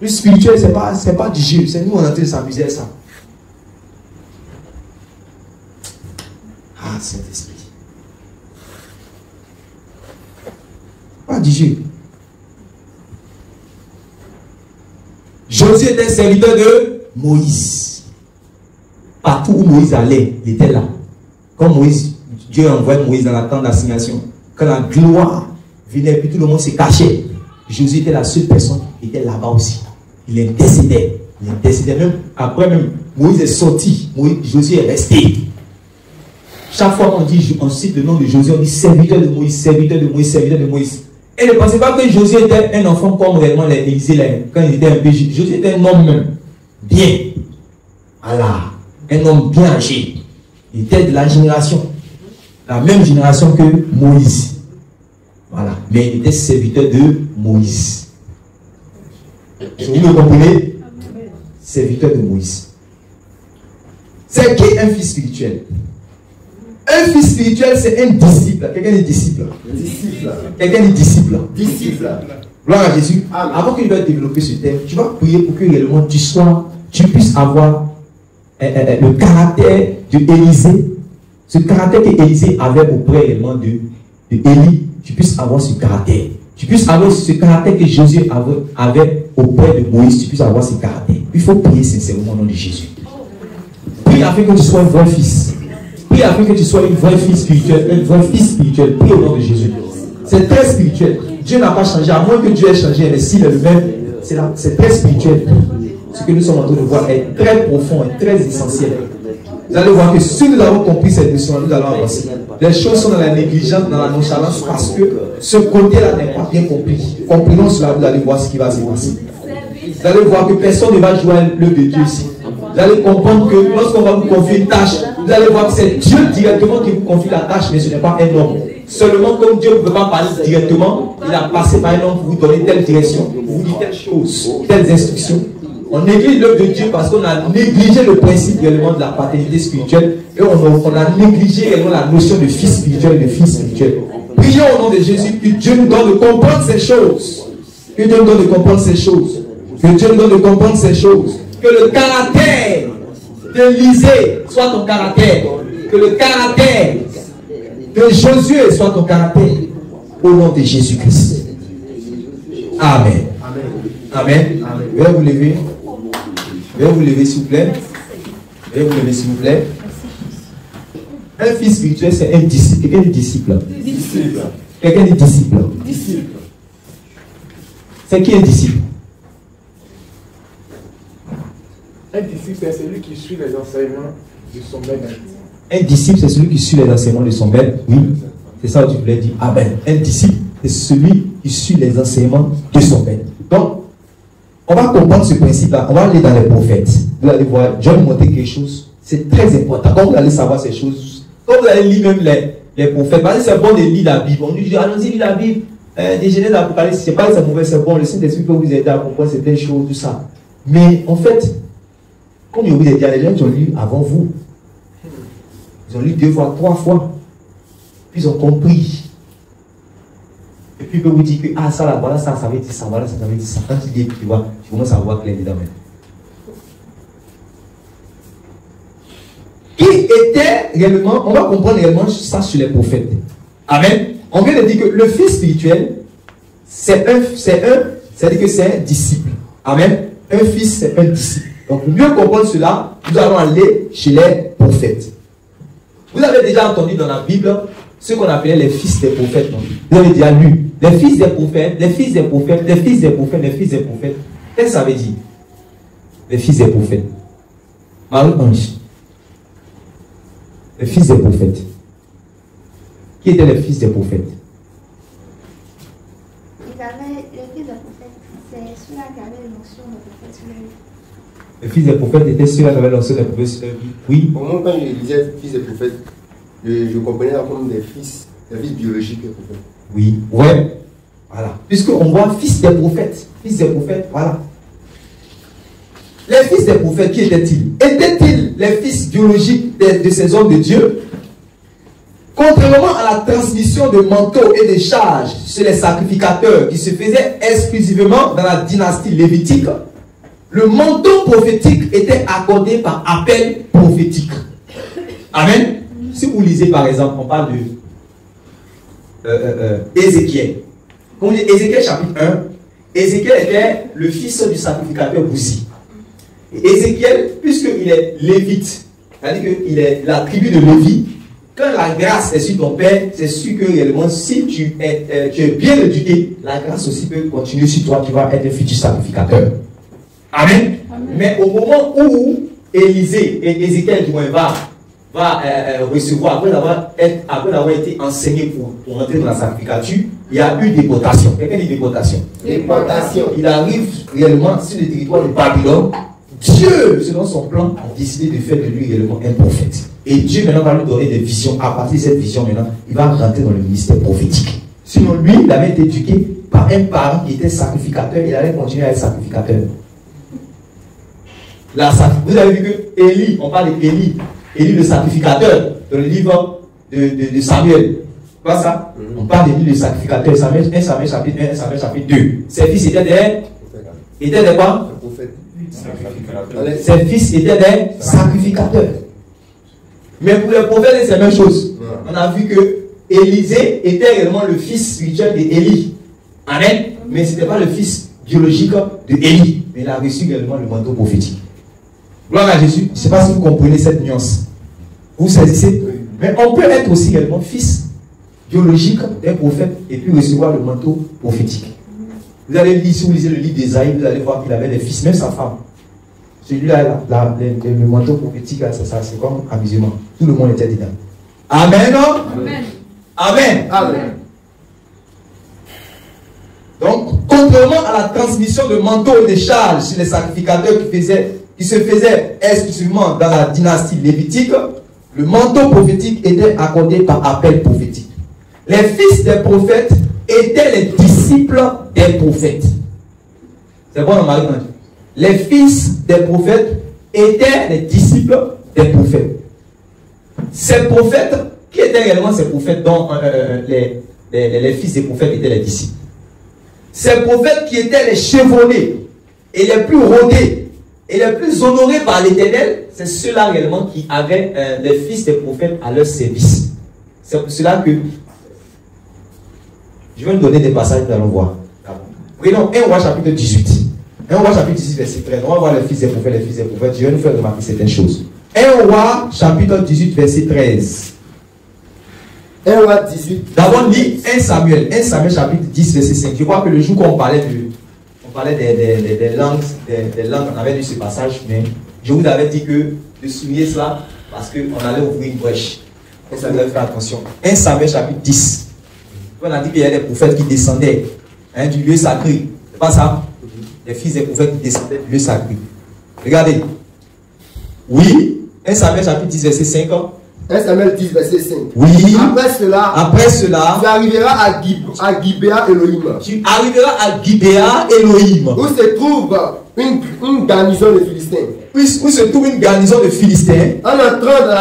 Le spirituel, c'est pas du jeu. C'est nous, on est en train de s'amuser à ça. Ah, Saint-Esprit. Pas du jeu. Josué était serviteur de Moïse. Partout où Moïse allait, il était là. Quand Moïse, Dieu envoie Moïse dans la tente d'assignation, quand la gloire venait, puis tout le monde se cachait, Josué était la seule personne qui était là-bas aussi. Il intercédait. Il intercédait même. Après même, Moïse est sorti. Josué est resté. Chaque fois qu'on dit, on cite le nom de Josué, on dit serviteur de Moïse, serviteur de Moïse, serviteur de Moïse. Et ne pensez pas que Josué était un enfant comme réellement l'Élysée, quand il était un peu. Josué était un homme même. Bien. Voilà. Un homme bien âgé. Il était de la génération. La même génération que Moïse. Voilà. Mais il était serviteur de Moïse. Vous me comprenez? Serviteur de Moïse. C'est qui un fils spirituel? Un fils spirituel, c'est un disciple. Quelqu'un est disciple. Disciple. Quelqu'un est disciple. Disciple. Gloire à Jésus. Amen. Avant que tu vas développer ce thème, tu vas prier pour que réellement tu puisses avoir le caractère de Élisée. Ce caractère que Élisée avait auprès réellement de Élie, tu puisses avoir ce caractère. Tu puisses avoir ce caractère que Jésus avait auprès de Moïse, tu puisses avoir ce caractère. Il faut prier sincèrement au nom de Jésus. Prie afin que tu sois un vrai fils. Prie afin que tu sois une vraie fille spirituelle, un vrai fils spirituel. Prie au nom de Jésus. C'est très spirituel. Dieu n'a pas changé, à moins que Dieu ait changé, mais s'il est le même, c'est très spirituel. Ce que nous sommes en train de voir est très profond et très essentiel. Vous allez voir que si nous avons compris cette notion, nous allons avancer. Les choses sont dans la négligence, dans la nonchalance, parce que ce côté-là n'est pas bien compris. Comprenons cela, vous allez voir ce qui va se passer. Vous allez voir que personne ne va jouer l'œuvre de Dieu ici. Vous allez comprendre que lorsqu'on va vous confier une tâche, vous allez voir que c'est Dieu directement qui vous confie la tâche, mais ce n'est pas un homme. Seulement, comme Dieu ne peut pas parler directement, il a passé par un homme pour vous donner telle direction, pour vous dire telle chose, telles instructions. On néglige l'œuvre de Dieu parce qu'on a négligé le principe réellement de la paternité spirituelle et on a négligé réellement la notion de fils spirituel et de fils spirituel. Prions au nom de Jésus que Dieu nous donne de comprendre ces choses. Que Dieu nous donne de comprendre ces choses. Que Dieu nous donne de comprendre ces choses. Que le caractère d'Élisée soit ton caractère. Que le caractère de Josué soit ton caractère. Au nom de Jésus-Christ. Amen. Amen. Amen. Veuillez vous lever. Veuillez vous lever s'il vous plaît. Veuillez vous lever s'il vous plaît. Un fils spirituel, c'est un disciple. Quelqu'un est disciple. Disciple. Quelqu'un est disciple. Disciple. C'est qui est disciple? Un disciple, c'est celui qui suit les enseignements de son maître. Un disciple, c'est celui qui suit les enseignements de son maître. Oui, c'est ça que tu voulais dire. Amen. Un disciple, c'est celui qui suit les enseignements de son maître. Donc, on va comprendre ce principe-là. On va aller dans les prophètes. Vous allez voir, Dieu va nous montrer quelque chose. C'est très important. Quand vous allez savoir ces choses, quand vous allez lire même les prophètes, parce que c'est bon de lire la Bible. On nous dit, allons-y, lire la Bible. Des Genèse, l'Apocalypse, c'est pas que c'est mauvais, c'est bon. Le Saint-Esprit peut vous aider à comprendre certaines choses, tout ça. Mais en fait, comme je vous ai dit, les gens qui ont lu avant vous, ils ont lu 2 fois, 3 fois. Puis ils ont compris. Et puis ils peuvent vous dire que ah, ça là, voilà, ça veut dire ça, voilà, ça veut dire ça. Quand tu dis, tu vois, tu commences à voir clair dedans même. Qui était réellement, on va comprendre réellement ça sur les prophètes. Amen. On vient de dire que le fils spirituel, c'est-à-dire que c'est un disciple. Amen. Un fils, c'est un disciple. Donc, pour mieux comprendre cela, nous allons aller chez les prophètes. Vous avez déjà entendu dans la Bible ce qu'on appelait les fils des prophètes. Non? Vous avez déjà lu les fils des prophètes, les fils des prophètes, les fils des prophètes, les fils des prophètes. Qu'est-ce que ça veut dire? Les fils des prophètes. Marie-Ange. Les fils des prophètes. Qui étaient les fils des prophètes? Ils avaient les fils des prophètes. C'est ceux-là qui avaient l'onction de prophète sur leur vie. Les fils des prophètes étaient ceux-là qui avaient l'onction des prophètes sur leur vie. Oui. Pour moi, quand je lisais fils des prophètes, je comprenais comme des fils biologiques des prophètes. Oui. Ouais. Voilà. Puisqu'on voit fils des prophètes. Fils des prophètes, voilà. Les fils des prophètes, qui étaient-ils? Étaient-ils les fils biologiques de ces hommes de Dieu? Contrairement à la transmission de manteaux et de charges chez les sacrificateurs qui se faisaient exclusivement dans la dynastie lévitique, le manteau prophétique était accordé par appel prophétique. Amen. Si vous lisez par exemple, on parle de Ézéchiel. Quand on dit Ézéchiel chapitre 1, Ézéchiel était le fils du sacrificateur Bouzi. Et Ézéchiel, puisqu'il est lévite, c'est-à-dire qu'il est la tribu de Lévi, quand la grâce est sur ton père, c'est sûr que réellement, si tu es bien éduqué, la grâce aussi peut continuer sur toi, tu vas être un futur sacrificateur. Amen. Amen. Mais au moment où Élisée et Ézéchiel du moins va recevoir, après avoir été enseigné pour entrer dans la sacrificature, il y a eu déportation. Quelqu'un dit déportation. Déportation. Il arrive réellement sur le territoire de Babylone. Dieu, selon son plan, a décidé de faire de lui réellement un prophète. Et Dieu maintenant va lui donner des visions. À partir de cette vision, maintenant, il va rentrer dans le ministère prophétique. Sinon, lui, il avait été éduqué par un parent qui était sacrificateur. Il allait continuer à être sacrificateur. Vous avez vu que Élie, on parle d'Élie, Élie le sacrificateur, dans le livre de Samuel. Quoi ça? On parle d'Élie le sacrificateur, 1 Samuel chapitre 1, 1 Samuel chapitre 2. Ses fils étaient des quoi? Ses fils étaient des sacrificateurs. Mais pour les prophètes, c'est la même chose. On a vu que Élisée était réellement le fils spirituel d'Élie. Amen. Mais ce n'était pas le fils biologique de Élie. Mais il a reçu également le manteau prophétique. Gloire à Jésus. Je ne sais pas si vous comprenez cette nuance. Vous saisissez? Mais on peut être aussi également fils biologique d'un prophète et puis recevoir le manteau prophétique. Vous allez lire, si vous lisez le livre d'Ésaïe, vous allez voir qu'il avait des fils, même sa femme. Celui-là, le manteau prophétique, c'est comme amusement. Tout le monde était dedans. Amen. Amen. Amen. Amen. Donc, contrairement à la transmission de manteaux et de charges chez les sacrificateurs qui se faisaient exclusivement dans la dynastie lévitique, le manteau prophétique était accordé par appel prophétique. Les fils des prophètes étaient les disciples des prophètes. C'est bon, on m'arrive. Les fils des prophètes étaient les disciples des prophètes. Ces prophètes, qui étaient réellement ces prophètes dont les fils des prophètes étaient les disciples? Ces prophètes qui étaient les chevronnés et les plus rodés et les plus honorés par l'Éternel, c'est ceux-là réellement qui avaient les fils des prophètes à leur service. C'est pour cela que je vais nous donner des passages, nous allons voir. Prenons 1 Roi chapitre 18. 1 Roi chapitre 18, verset 13. On va voir les fils des prophètes, les fils des prophètes. Je vais nous faire remarquer certaines choses. 1 Roi chapitre 18, verset 13. 1 Roi 18. D'abord, lis 1 Samuel chapitre 10, verset 5. Je crois que le jour qu'on parlait des langues, on avait lu ce passage, mais je vous avais dit que de souligner cela parce qu'on allait ouvrir une brèche. Et ça devait faire attention. 1 Samuel chapitre 10. On a dit qu'il y a des prophètes qui descendaient du lieu sacré. C'est pas ça? Les fils des prophètes qui descendaient du lieu sacré. Regardez. Oui. 1 Samuel chapitre 10, verset 5. 1 Samuel 10, verset 5. Oui. Après cela, tu arriveras à Gibéa Elohim. Tu arriveras à Gibéa Elohim. Où se trouve une garnison de Philistins. Où se trouve une garnison de Philistins. En entrant dans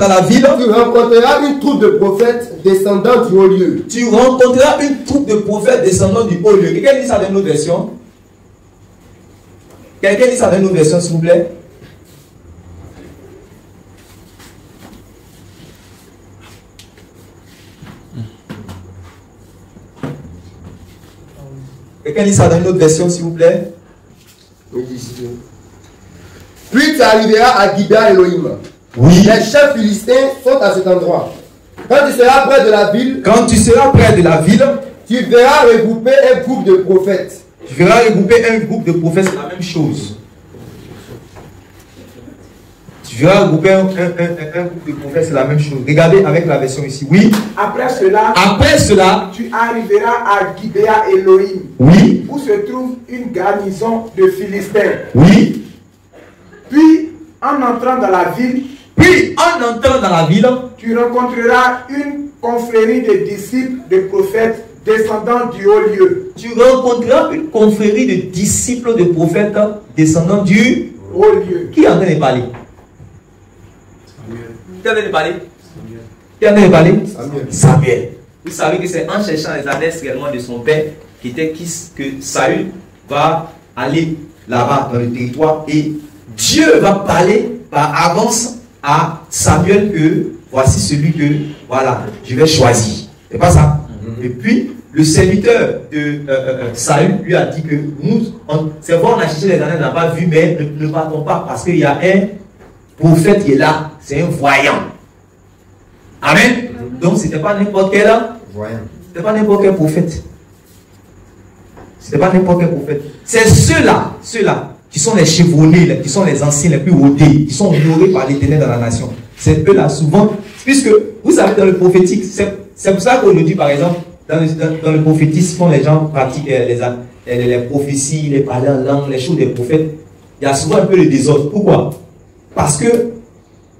la ville, tu rencontreras une troupe de prophètes descendant du haut lieu. Tu rencontreras une troupe de prophètes descendant du haut lieu. Quelqu'un dit ça dans une autre version? Quelqu'un dit ça dans une autre version, s'il vous plaît? Quelqu'un dit ça dans une autre version, s'il vous plaît? Puis tu arriveras à Gibéa Elohim. Oui. Les chefs philistins sont à cet endroit. Quand tu seras près de la ville, tu verras regrouper un groupe de prophètes. c'est la même chose. Tu verras regrouper un groupe de prophètes, c'est la même chose. Regardez avec la version ici. Oui. Après cela, tu arriveras à Gibéa Elohim. Oui. Où se trouve une garnison de Philistins. Oui. Puis, en entrant dans la ville, tu rencontreras une confrérie de disciples de prophètes descendant du haut lieu. Tu rencontreras une confrérie de disciples de prophètes descendant du haut lieu. Qui est en train de parler? Qui est en train de parler? Qui en avait parlé? Samuel. Samuel. Vous savez que c'est en cherchant les adresses réellement de son père qui était que Saül va aller là-bas dans le territoire et Dieu va parler par avance à Samuel que voici celui que voilà, je vais choisir. C'est pas ça? Et puis le serviteur de Saül lui a dit que c'est bon, on a cherché les années, on n'a pas vu, mais ne partons pas parce qu'il y a un prophète qui est là, c'est un voyant. Amen. Donc c'était pas n'importe quel voyant. C'était pas n'importe quel prophète. C'était pas n'importe quel prophète. C'est ceux-là qui sont les chevronnés, qui sont les anciens, les plus rodés, qui sont honorés par l'Éternel dans la nation. C'est eux-là souvent, puisque vous savez dans le prophétique, c'est pour ça qu'on nous dit par exemple, dans le prophétisme, quand les gens pratiquent les prophéties, les parler en langue, les choses des prophètes, il y a souvent un peu de désordre. Pourquoi? Parce que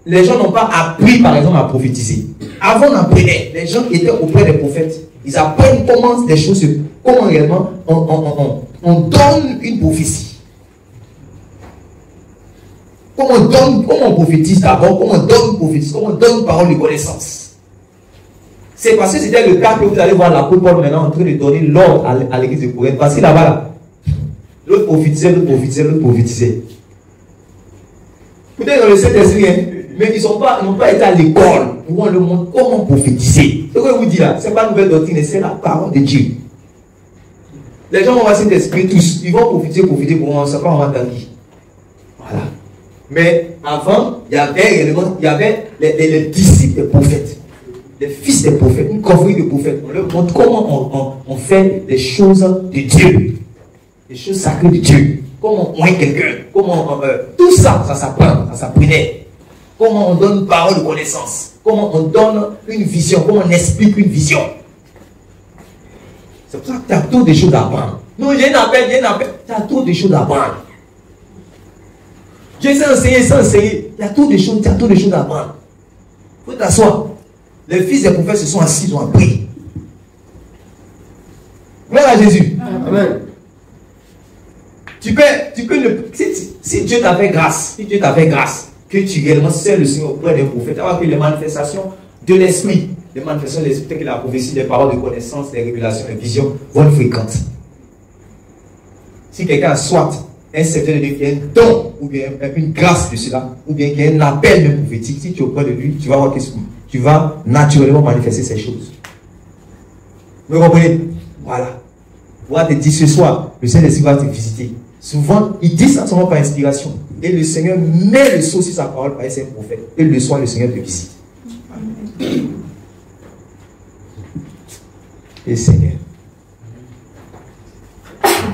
les gens n'ont pas appris par exemple à prophétiser. Avant on apprenait, les gens qui étaient auprès des prophètes, ils apprennent comment les choses, comment réellement on donne une prophétie. Comment on prophétise d'abord, comment on donne une prophétie, comment on donne une parole de connaissance. C'est parce que c'était le cas que vous allez voir l'apôtre Paul maintenant en train de donner l'ordre à l'église de Corinthe. Parce que là-bas, là, l'autre prophétisait, l'autre prophétisait, l'autre prophétisait. Peut-être dans le Saint-Esprit, hein, mais ils n'ont pas été à l'école pour on leur montre comment prophétiser. Ce que je vous dis là, ce n'est pas une nouvelle doctrine, c'est la parole de Dieu. Les gens vont voir Saint-Esprit tous, ils vont prophétiser pour on ne sait pas, on va entendre. Voilà. Mais avant, il y avait les disciples des prophètes, les fils des prophètes, une confrérie de prophètes. On leur montre comment on fait les choses de Dieu, les choses sacrées de Dieu. Comment on est quelqu'un, comment tout ça, ça s'apprend, ça s'apprenait. Comment on donne une parole de connaissance, comment on donne une vision, comment on explique une vision. C'est pour ça que tu as trop de choses à apprendre. Non, il y a un appel, tu as trop de choses à apprendre. Dieu s'est enseigné, il y a trop de choses, tu as trop de choses à apprendre. Il faut t'asseoir. Les fils des prophètes se sont assis, ils ont appris. Gloire à Jésus. Amen. Tu peux si Dieu t'a fait grâce, que tu réellement sers le Seigneur auprès des prophètes, alors que les manifestations de l'esprit, peut-être que la prophétie, les paroles de connaissance, les révélations, les visions vont être fréquentes. Si quelqu'un a soit un secteur de Dieu qui a un don, ou bien une grâce de cela, ou bien qui a un appel de prophétique, si tu es auprès de lui, tu vas voir que tu vas naturellement manifester ces choses. Vous comprenez? Voilà. On va te dire ce soir, le Saint-Esprit va te visiter. Souvent, il dit ça seulement par inspiration. Et le Seigneur met le sceau sur sa parole par un saint prophète. Et le soir, le Seigneur te visite. Et Seigneur.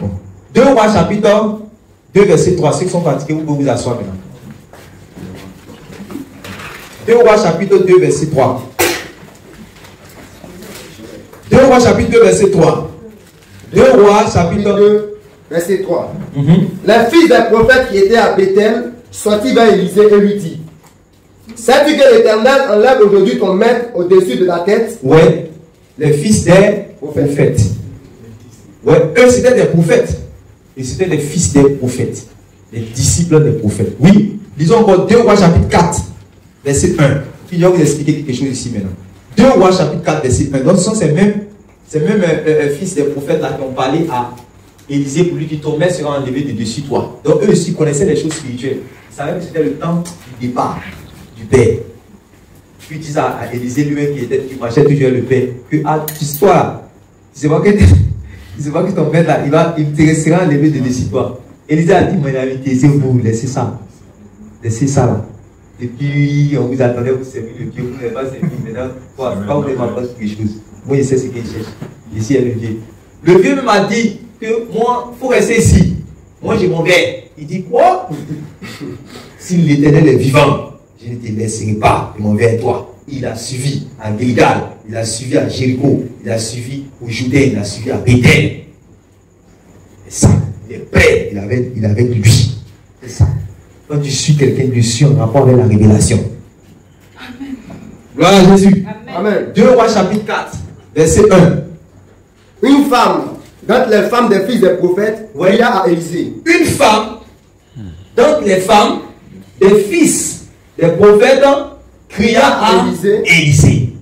Bon. 2 Rois chapitre 2 verset 3. Ceux qui sont fatigués, vous pouvez vous asseoir maintenant. 2 Rois chapitre 2 verset 3. 2 Rois chapitre 2 verset 3. 2 Rois chapitre 2 verset 3. Les fils des prophètes qui étaient à Bethel sortit vers Élisée et lui dit: sais-tu que l'Éternel enlève aujourd'hui ton maître au-dessus de la tête? Oui, les fils des prophètes. Oui, eux c'était des prophètes. Et c'était les fils des prophètes. Les disciples des prophètes. Oui, disons encore 2 Rois chapitre 4, verset 1. Puis je vais vous expliquer quelque chose ici maintenant. 2 Rois chapitre 4, verset 1. Donc ce sont ces mêmes fils des prophètes là qui ont parlé à Élisée pour lui dire ton maître sera enlevé de dessus toi. Donc eux aussi connaissaient les choses spirituelles. Ils savaient que c'était le temps du départ du Père. Puis ils disent à Élisée lui-même qui marchait toujours le Père que tu sais toi, tu sais pas que ton maître là, il te restera enlevé de dessus toi. Élisée a dit mon ami, taisez-vous, laissez ça. Laissez ça là. Et puis on vous attendait, vous servir le Dieu, vous n'avez pas servi maintenant. Quand vous devez m'apprendre quelque chose, moi je sais ce qu'il cherche. Ici est le Dieu. Le Dieu m'a dit que moi, il faut rester ici. Moi, je m'en vais. Il dit quoi? Si l'Éternel est vivant, je ne te laisserai pas. Je m'en vais à toi. Il a suivi à Gilgal, il a suivi à Jéricho, il a suivi au Jourdain, il a suivi à Bethel. Et ça, le Père, il avait lui. C'est ça. Quand tu suis quelqu'un dessus en rapport avec la révélation. Amen. Gloire à Jésus. Amen. 2 Rois chapitre 4, verset 1. Une femme, dans les femmes des fils des prophètes, cria à Élisée. Une femme, donc les femmes des fils des prophètes, cria à Élisée.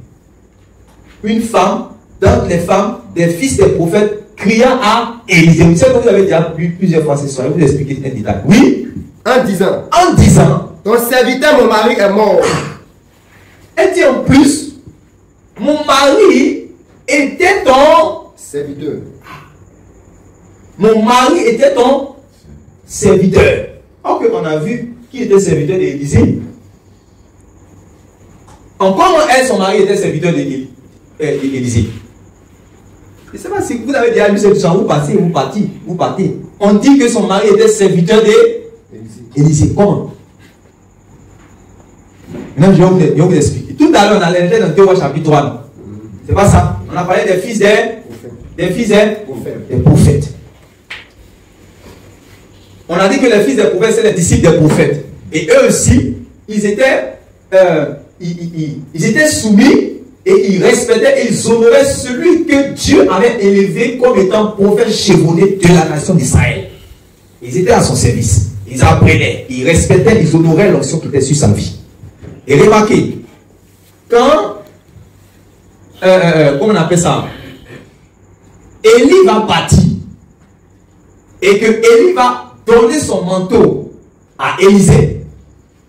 une femme, dans les femmes, des fils des prophètes, cria à Élisée. Vous savez, vous avez déjà lu plusieurs fois ce soir, je vais vous expliquer un détail. Oui. En disant, ton serviteur, mon mari est mort. Elle dit en plus, mon mari était ton serviteur. Mon mari était ton serviteur. Ok, on a vu qui était serviteur d'Élisée. En comment elle, son mari, était serviteur d'Élisée. Je ne sais pas si vous avez déjà lu cette histoire, vous partez. On dit que son mari était serviteur d'Élisée. Comment? Maintenant, je vais vous expliquer. Tout à l'heure, on allait dans 2 Rois chapitre 3. C'est pas ça. On a parlé des fils des prophètes. On a dit que les fils des prophètes, c'est les disciples des prophètes. Et eux aussi, ils étaient soumis et ils respectaient et ils honoraient celui que Dieu avait élevé comme étant prophète chevronné de la nation d'Israël. Ils étaient à son service. Ils apprenaient, ils respectaient, ils honoraient l'onction qui était sur sa vie. Et remarquez, quand, comment on appelle ça, Élie va partir et que Élie va donner son manteau à Élisée.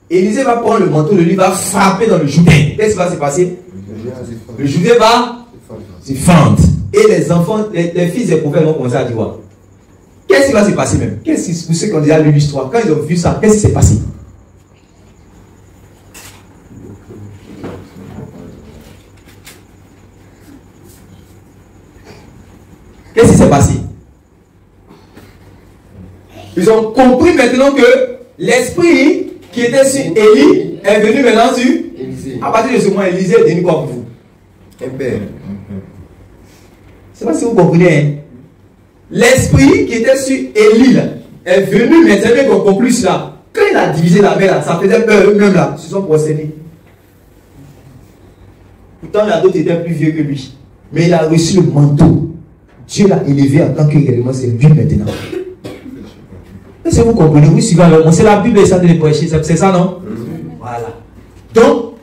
Élisée va prendre le manteau de lui, va frapper dans le Jourdain. Qu'est-ce qui va se passer? Le Jourdain va se fendre. Et les enfants, les fils des prophètes vont commencer à dire quoi? Qu'est-ce qui va se passer même? Qu'est-ce qui, pour ceux qui ont déjà lu l'histoire, quand ils ont vu ça, qu'est-ce qui s'est passé? Qu'est-ce qui s'est passé? Ils ont compris maintenant que l'esprit qui était sur Élie est venu maintenant sur Élisée. À partir de ce moment, Élisée est devenu quoi pour vous? Un père. Je ne sais pas si vous comprenez. Hein? L'esprit qui était sur Élie là, est venu maintenant qu'on conclut cela. Quand il a divisé la mer, ça faisait peur eux-mêmes là. Ils se sont procédés. Pourtant, il y a d'autres qui étaient plus vieux que lui. Mais il a reçu le manteau. Dieu l'a élevé en tant que réellement, c'est lui maintenant. Est-ce que vous comprenez? Oui, suivant le mot. C'est la Bible et ça de les prêcher. C'est ça, non? Voilà. Donc,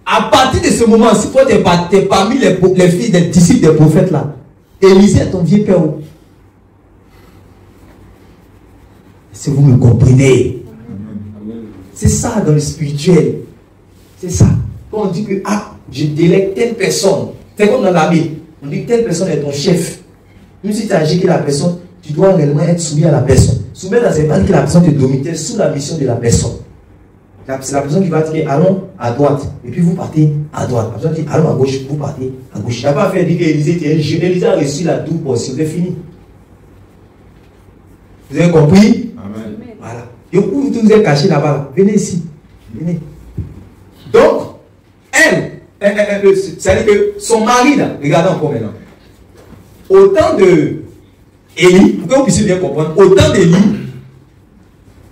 à partir de ce moment, si toi tu es parmi les fils des disciples des prophètes là, Élisée est ton vieux père. Est-ce que vous me comprenez? C'est ça dans le spirituel. C'est ça. Quand on dit que je délègue telle personne, c'est comme dans l'armée. On dit que telle personne est ton chef. Même si tu agis que la personne, tu dois réellement être soumis à la personne. Soumettre à ce pas que la personne te domine, tu es sous la mission de la personne. C'est la personne qui va dire allons à droite, et puis vous partez à droite. La personne dit allons à gauche, vous partez à gauche. Il n'a pas fait dire qu'Élisée était un jeune. Élisée a reçu la double portion, c'est fini. Vous avez compris? Amen. Voilà. Et où vous êtes caché là-bas? Venez ici. Venez. Donc, c'est-à-dire que son mari, là, regardez encore maintenant. Au temps de Élie, pour que vous puissiez bien comprendre, au temps d'Élie,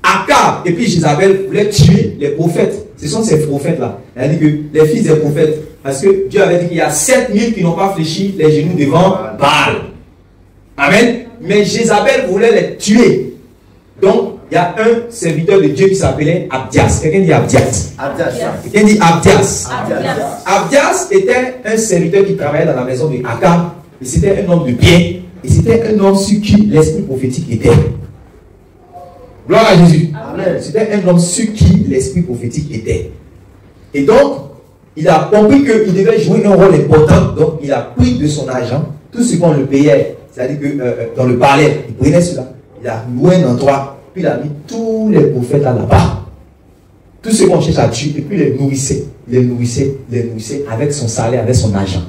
Akab et puis Jézabel voulaient tuer les prophètes. Ce sont ces prophètes-là. Elle a dit que les fils des prophètes, parce que Dieu avait dit qu'il y a 7000 qui n'ont pas fléchi les genoux devant Baal. Amen. Mais Jézabel voulait les tuer. Donc, il y a un serviteur de Dieu qui s'appelait Abdias. Quelqu'un dit Abdias. Quelqu'un dit Abdias. Abdias était un serviteur qui travaillait dans la maison de Akab. Et c'était un homme de bien. Et c'était un homme sur qui l'esprit prophétique était. Gloire à Jésus. C'était un homme sur qui l'esprit prophétique était. Et donc, il a compris qu'il devait jouer un rôle important. Donc, il a pris de son argent tout ce qu'on le payait. C'est-à-dire que dans le palais, il prenait cela. Il a loué un endroit. Puis il a mis tous les prophètes là-bas. Tout ce qu'on cherche à tuer. Et puis il les nourrissait avec son salaire, avec son argent.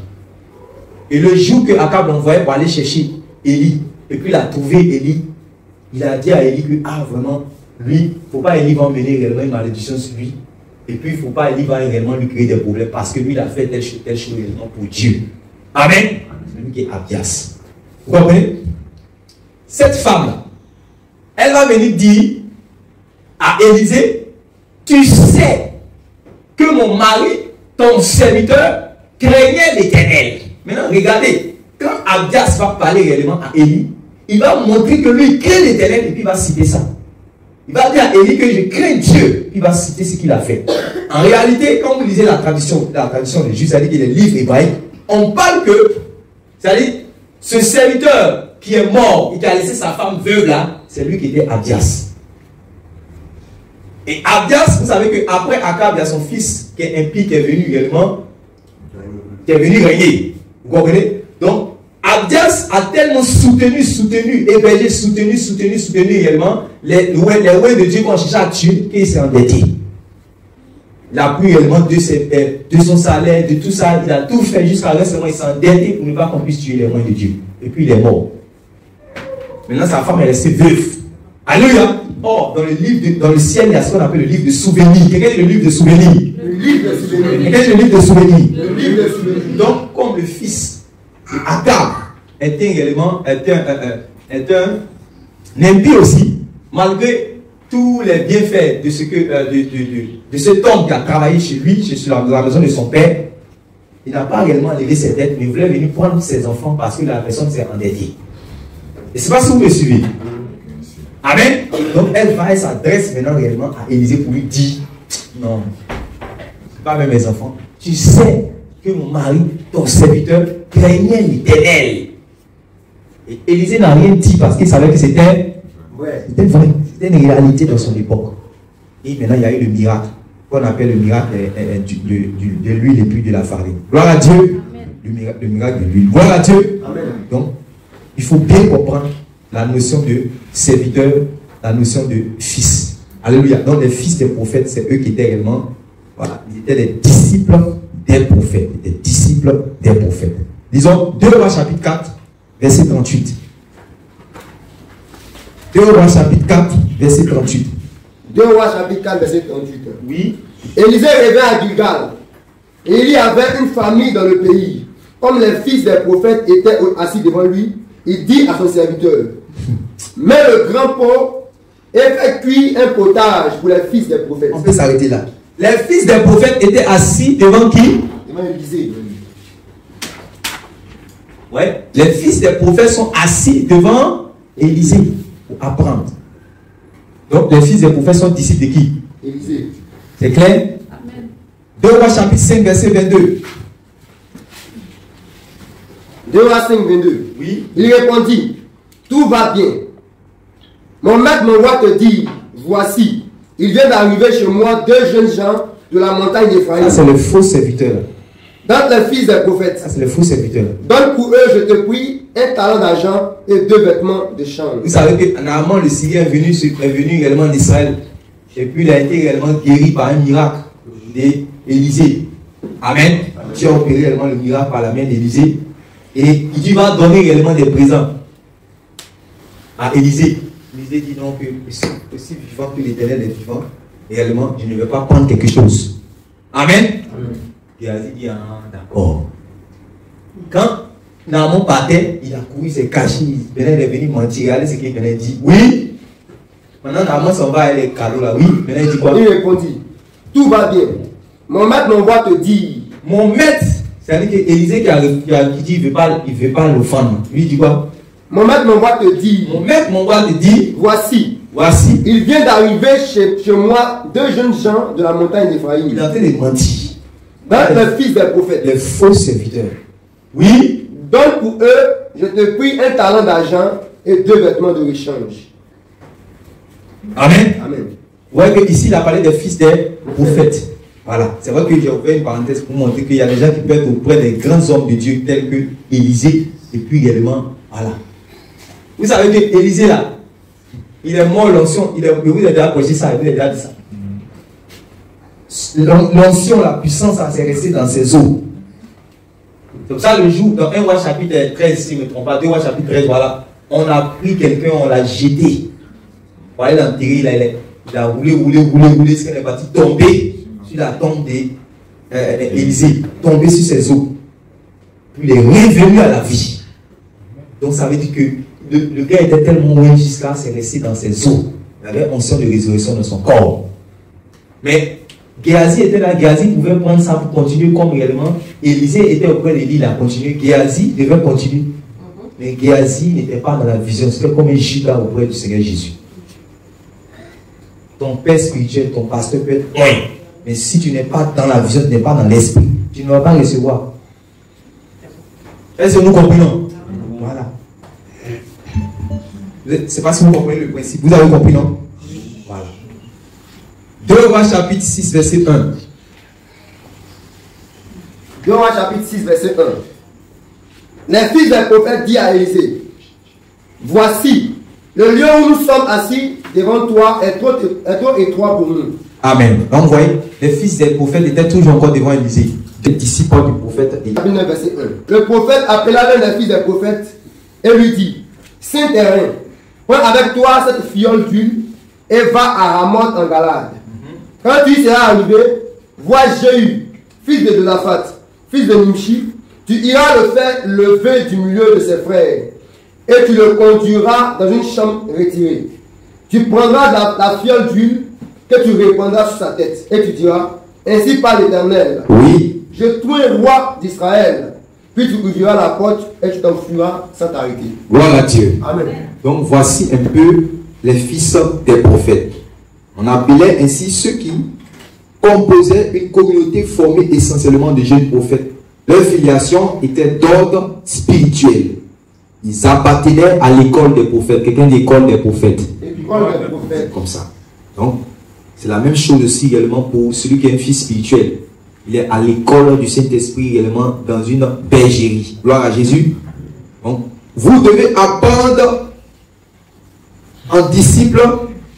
Et le jour que Akab l'envoyait pour aller chercher Élie, et puis il a trouvé Élie, il a dit à Élie que, vraiment, lui, il ne faut pas Élie va mener réellement une malédiction sur lui. Et puis il ne faut pas Élie va réellement lui créer des problèmes parce que lui, il a fait telle chose réellement pour Dieu. Amen. C'est lui qui est Abdias. Vous comprenez? Cette femme-là, elle va venir dire à Élisée, tu sais que mon mari, ton serviteur, craignait l'Éternel. Maintenant, regardez, quand Abdias va parler réellement à Élie, il va montrer que lui, il craint l'Éternel et puis il va citer ça. Il va dire à Élie que je crains Dieu, puis il va citer ce qu'il a fait. En réalité, quand vous lisez la tradition de Jude, c'est-à-dire que les livres hébraïques, on parle que, c'est-à-dire, ce serviteur qui est mort et qui a laissé sa femme veuve là, c'est lui qui était Abdias. Et Abdias, vous savez qu'après Akab, il y a son fils qui est impie, qui est venu également, qui est venu régner. Vous comprenez? Donc, Abdias a tellement soutenu, hébergé, soutenu également les rois de Dieu qu'on cherchait à tuer, qu'il s'est endetté. Il a pris également de son salaire, de tout ça, il a tout fait jusqu'à là, seulement il s'est endetté pour ne pas qu'on puisse tuer les rois de Dieu. Et puis il est mort. Maintenant sa femme est restée veuve. Alléluia. Or, dans le ciel, il y a ce qu'on appelle le livre de souvenirs. Quelqu'un dit le livre de souvenirs? Le livre de souvenirs. Quelqu'un dit le livre de souvenirs? Le livre de souvenirs. Donc, comme le fils Akab est également un impie aussi, malgré tous les bienfaits de cet homme qui a travaillé chez lui, dans la maison de son père, il n'a pas réellement levé ses dettes, mais il voulait venir prendre ses enfants parce que la personne s'est endettée. Et c'est pas si vous me suivez. Amen. Donc elle s'adresse maintenant réellement à Élisée pour lui dire, non, c'est pas même mes enfants. Tu sais que mon mari, ton serviteur, craignait l'Éternel. Et Élisée n'a rien dit parce qu'il savait que c'était vrai. C'était une réalité dans son époque. Et maintenant il y a eu le miracle, qu'on appelle le miracle de l'huile et puis de la farine. Gloire à Dieu. Le miracle de l'huile. Gloire à Dieu. Amen. Donc, il faut bien comprendre la notion de serviteur, la notion de fils. Alléluia. Donc les fils des prophètes, c'est eux qui étaient réellement, voilà, ils étaient des disciples des prophètes. Des disciples des prophètes. Disons 2 Rois chapitre 4, verset 38. 2 Rois chapitre 4, verset 38. 2 Rois chapitre 4, verset 38. Oui. Élisée revint à Gilgal. Et il y avait une famille dans le pays. Comme les fils des prophètes étaient assis devant lui, il dit à son serviteur, mets le grand pot et fais cuire un potage pour les fils des prophètes. On peut s'arrêter là. Les fils des prophètes étaient assis devant qui? Devant Élisée. Ouais. Les fils des prophètes sont assis devant Élisée pour apprendre. Donc les fils des prophètes sont disciples de qui? Élisée. C'est clair? Amen. 2 Rois chapitre 5, verset 22. 2 Rois 5, 22. Oui. Il répondit, tout va bien. Mon maître m'envoie te dire, voici, il vient d'arriver chez moi 2 jeunes gens de la montagne d'Éphraïm. Ça c'est le faux serviteur. Dans les fils des prophètes. Ça c'est le faux serviteur. Donne pour eux, je te prie, un talent d'argent et 2 vêtements de chanvre. Vous savez que normalement le Syrien est venu également en Israël. Et puis il a été réellement guéri par un miracle d'Élisée. Amen. Qui a opéré réellement le miracle par la main d'Élisée. Et il va donner réellement des présents à Élisée. Élisée dit donc que aussi vivant que l'Éternel est vivant, réellement, je ne vais pas prendre quelque chose. Amen. Et Géasi dit, ah, d'accord. Quand Naaman partait, il a couru, il s'est caché, il est venu mentir. Regardez ce qu'il venait dire. Oui. Maintenant, Naaman s'en va avec les cadeaux là. Oui. Maintenant, il dit quoi? Il répondit, tout va bien. Mon maître m'envoie te dire. Mon maître, c'est-à-dire qu'Élisée qui dit il ne veut pas l'offendre. Lui, il dit quoi? Mon maître m'envoie te dire. Mon maître m'envoie te dire. Voici. Voici. Il vient d'arriver chez moi 2 jeunes gens de la montagne d'Éphraïm. Il est en train de mentir. Dans les fils des prophètes. Les faux serviteurs. Oui. Donne pour eux, je te prie, un talent d'argent et 2 vêtements de rechange. Amen. Amen. Vous voyez qu'ici, il a parlé des fils des prophètes. Voilà. C'est vrai que j'ai ouvert une parenthèse pour montrer qu'il y a des gens qui peuvent être auprès des grands hommes de Dieu tels que Élisée et puis également, voilà. Vous savez que Élisée là, il est mort l'onction, vous avez déjà prêché ça, vous avez déjà dit ça. L'onction, la puissance, ça s'est resté dans ses os. C'est pour ça le jour, dans 1 Roi chapitre 13, si je ne me trompe pas, 2 Rois chapitre 13, voilà, on a pris quelqu'un, on l'a jeté. Voilà, il a enterré, il a roulé, ce qu'il est parti tomber sur la tombe d'Élisée, tomber sur ses os. Puis il est revenu à la vie. Donc ça veut dire que le gars était tellement loin jusqu'à c'est resté dans ses os. Il avait onction de résurrection dans son corps. Mais Géasi était là, Géasi pouvait prendre ça pour continuer comme réellement. Élisée était auprès de lui, il a continué. Géasi devait continuer. Mais Géasi n'était pas dans la vision. C'était comme un Judas auprès du Seigneur Jésus. Ton père spirituel, ton pasteur peut être loin. Mais si tu n'es pas dans la vision, tu n'es pas dans l'esprit, tu ne vas pas recevoir. Est-ce que nous comprenons? Voilà. Je ne sais pas si vous comprenez le principe. Vous avez compris, non? Voilà. 2 Rois chapitre 6, verset 1. 2 Rois chapitre 6, verset 1. Les fils des prophètes disent à Élisée, voici, le lieu où nous sommes assis devant toi est trop étroit pour nous. Amen. Donc vous voyez, les fils des prophètes étaient toujours encore devant Élisée. Les disciples du prophète. Chapitre 9, verset 1. Le prophète appela l'un des fils des prophètes et lui dit, Saint-Terrain, prends avec toi cette fiole d'huile et va à Ramoth en Galade. Quand tu y seras arrivé, vois Jéhu, fils de Josaphat, fils de Nimshi, tu iras le faire lever du milieu de ses frères et tu le conduiras dans une chambre retirée. Tu prendras la fiole d'huile que tu répandras sur sa tête et tu diras, ainsi parle l'Éternel. Oui. Je suis roi d'Israël. Puis tu ouvriras la porte et tu t'enfuiras sans t'arrêter. Gloire à Dieu. Amen. Donc voici un peu les fils des prophètes. On appelait ainsi ceux qui composaient une communauté formée essentiellement de jeunes prophètes. Leur filiation était d'ordre spirituel. Ils appartenaient à l'école des prophètes. Quelqu'un dit l'école des prophètes. Comme ça. Donc, c'est la même chose aussi également pour celui qui est un fils spirituel. Il est à l'école du Saint-Esprit également dans une bergerie. Gloire à Jésus. Donc, vous devez apprendre en disciple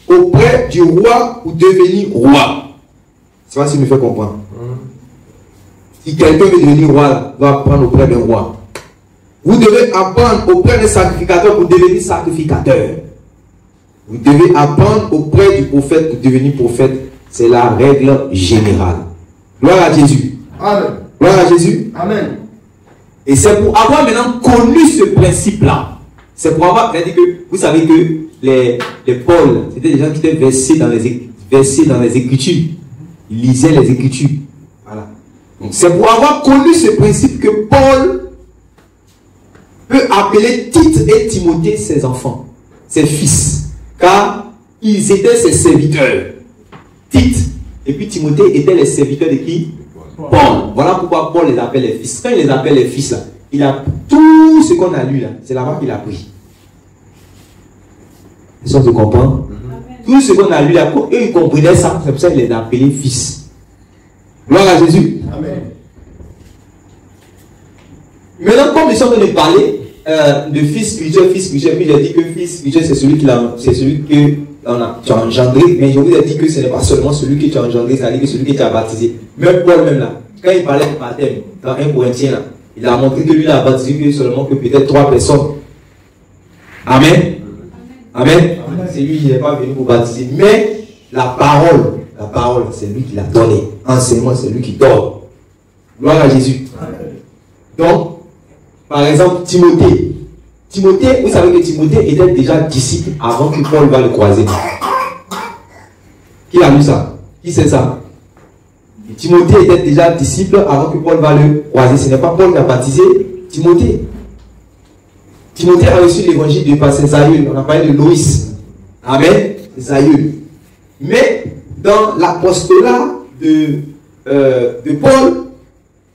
auprès du roi pour devenir roi. C'est pas si me fait comprendre. Si quelqu'un veut devenir roi, va apprendre auprès d'un roi. Vous devez apprendre auprès d'un sacrificateur pour devenir sacrificateur. Vous devez apprendre auprès du prophète pour devenir prophète. C'est la règle générale. Gloire à Jésus. Amen. Gloire à Jésus. Amen. Et c'est pour avoir maintenant connu ce principe-là. C'est pour avoir, c'est-à-dire que vous savez que les Paul, c'était des gens qui étaient versés dans les Écritures. Ils lisaient les Écritures. Voilà. Donc c'est pour avoir connu ce principe que Paul peut appeler Tite et Timothée ses enfants, ses fils, car ils étaient ses serviteurs. Tite et puis Timothée étaient les serviteurs de qui? Paul. Voilà pourquoi Paul les appelle les fils. Quand il les appelle les fils, là, il a tout ce qu'on a lu là, c'est là-bas qu'il a pris. Est-ce qu'on se comprend? Tout ce qu'on a lu là, eux ils comprenaient ça, c'est pour ça qu'il les a appelés fils. Gloire à Jésus. Amen. Maintenant, comme nous sommes en train de parler de fils spirituel, puis j'ai dit que fils spirituel c'est celui que tu as engendré, mais je vous ai dit que ce n'est pas seulement celui que tu as engendré, c'est-à-dire que celui que tu as baptisé. Même Paul même là, quand il parlait de baptême, dans 1 Corinthiens là, il a montré que lui a baptisé que seulement que peut-être 3 personnes. Amen. Amen. C'est lui qui n'est pas venu pour baptiser, mais la parole, c'est lui qui l'a donné. Enseignement, c'est lui qui donne. Gloire à Jésus. Donc, par exemple, Timothée, vous savez que Timothée était déjà disciple avant que Paul va le croiser. Qui a lu ça? Qui sait ça? Et Timothée était déjà disciple avant que Paul va le croiser. Ce n'est pas Paul qui a baptisé Timothée. Timothée a reçu l'évangile de par ses aïeux. On a parlé de Loïs. Amen. Ses aïeux. Mais dans l'apostolat de Paul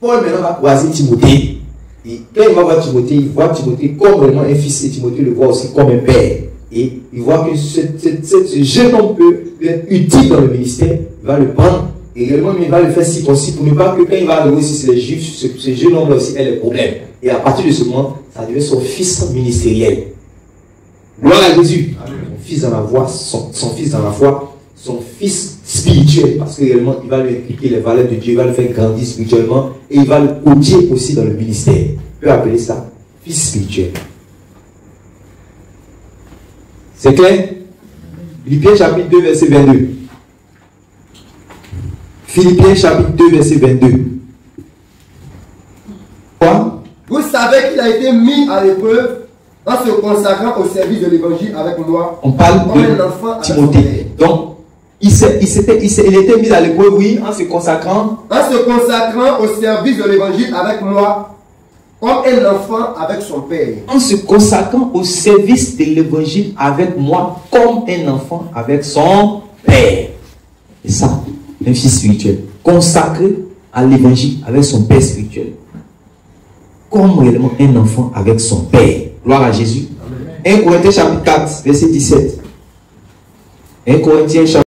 maintenant va croiser Timothée. Et quand il va voir Timothée, il voit Timothée comme vraiment un fils et Timothée le voit aussi comme un père. Et il voit que ce jeune homme peut être utile dans le ministère, il va le prendre et réellement il va le faire circoncis pour ne pas que quand il va arriver aussi sur les juifs, ce jeune homme là aussi ait les problèmes. Et à partir de ce moment, ça devient son fils ministériel. Gloire à Jésus. Son fils dans la voie, son fils dans la foi, son fils spirituel, parce que réellement il va lui inculquer les valeurs de Dieu, il va le faire grandir spirituellement et il va le coacher aussi dans le ministère. On peut appeler ça fils spirituel. C'est clair? Philippiens chapitre 2 verset 22. Philippiens chapitre 2 verset 22. Quoi? Vous savez qu'il a été mis à l'épreuve en se consacrant au service de l'évangile avec moi. On parle de Timothée. Donc, il était mis à l'épreuve, oui, en se consacrant. En se consacrant au service de l'évangile avec moi, comme un enfant avec son père. En se consacrant au service de l'évangile avec moi, comme un enfant avec son père. C'est ça, un fils spirituel. Consacré à l'évangile avec son père spirituel. comme réellement un enfant avec son père. Gloire à Jésus. 1 Corinthiens chapitre 4, verset 17. 1 Corinthiens chapitre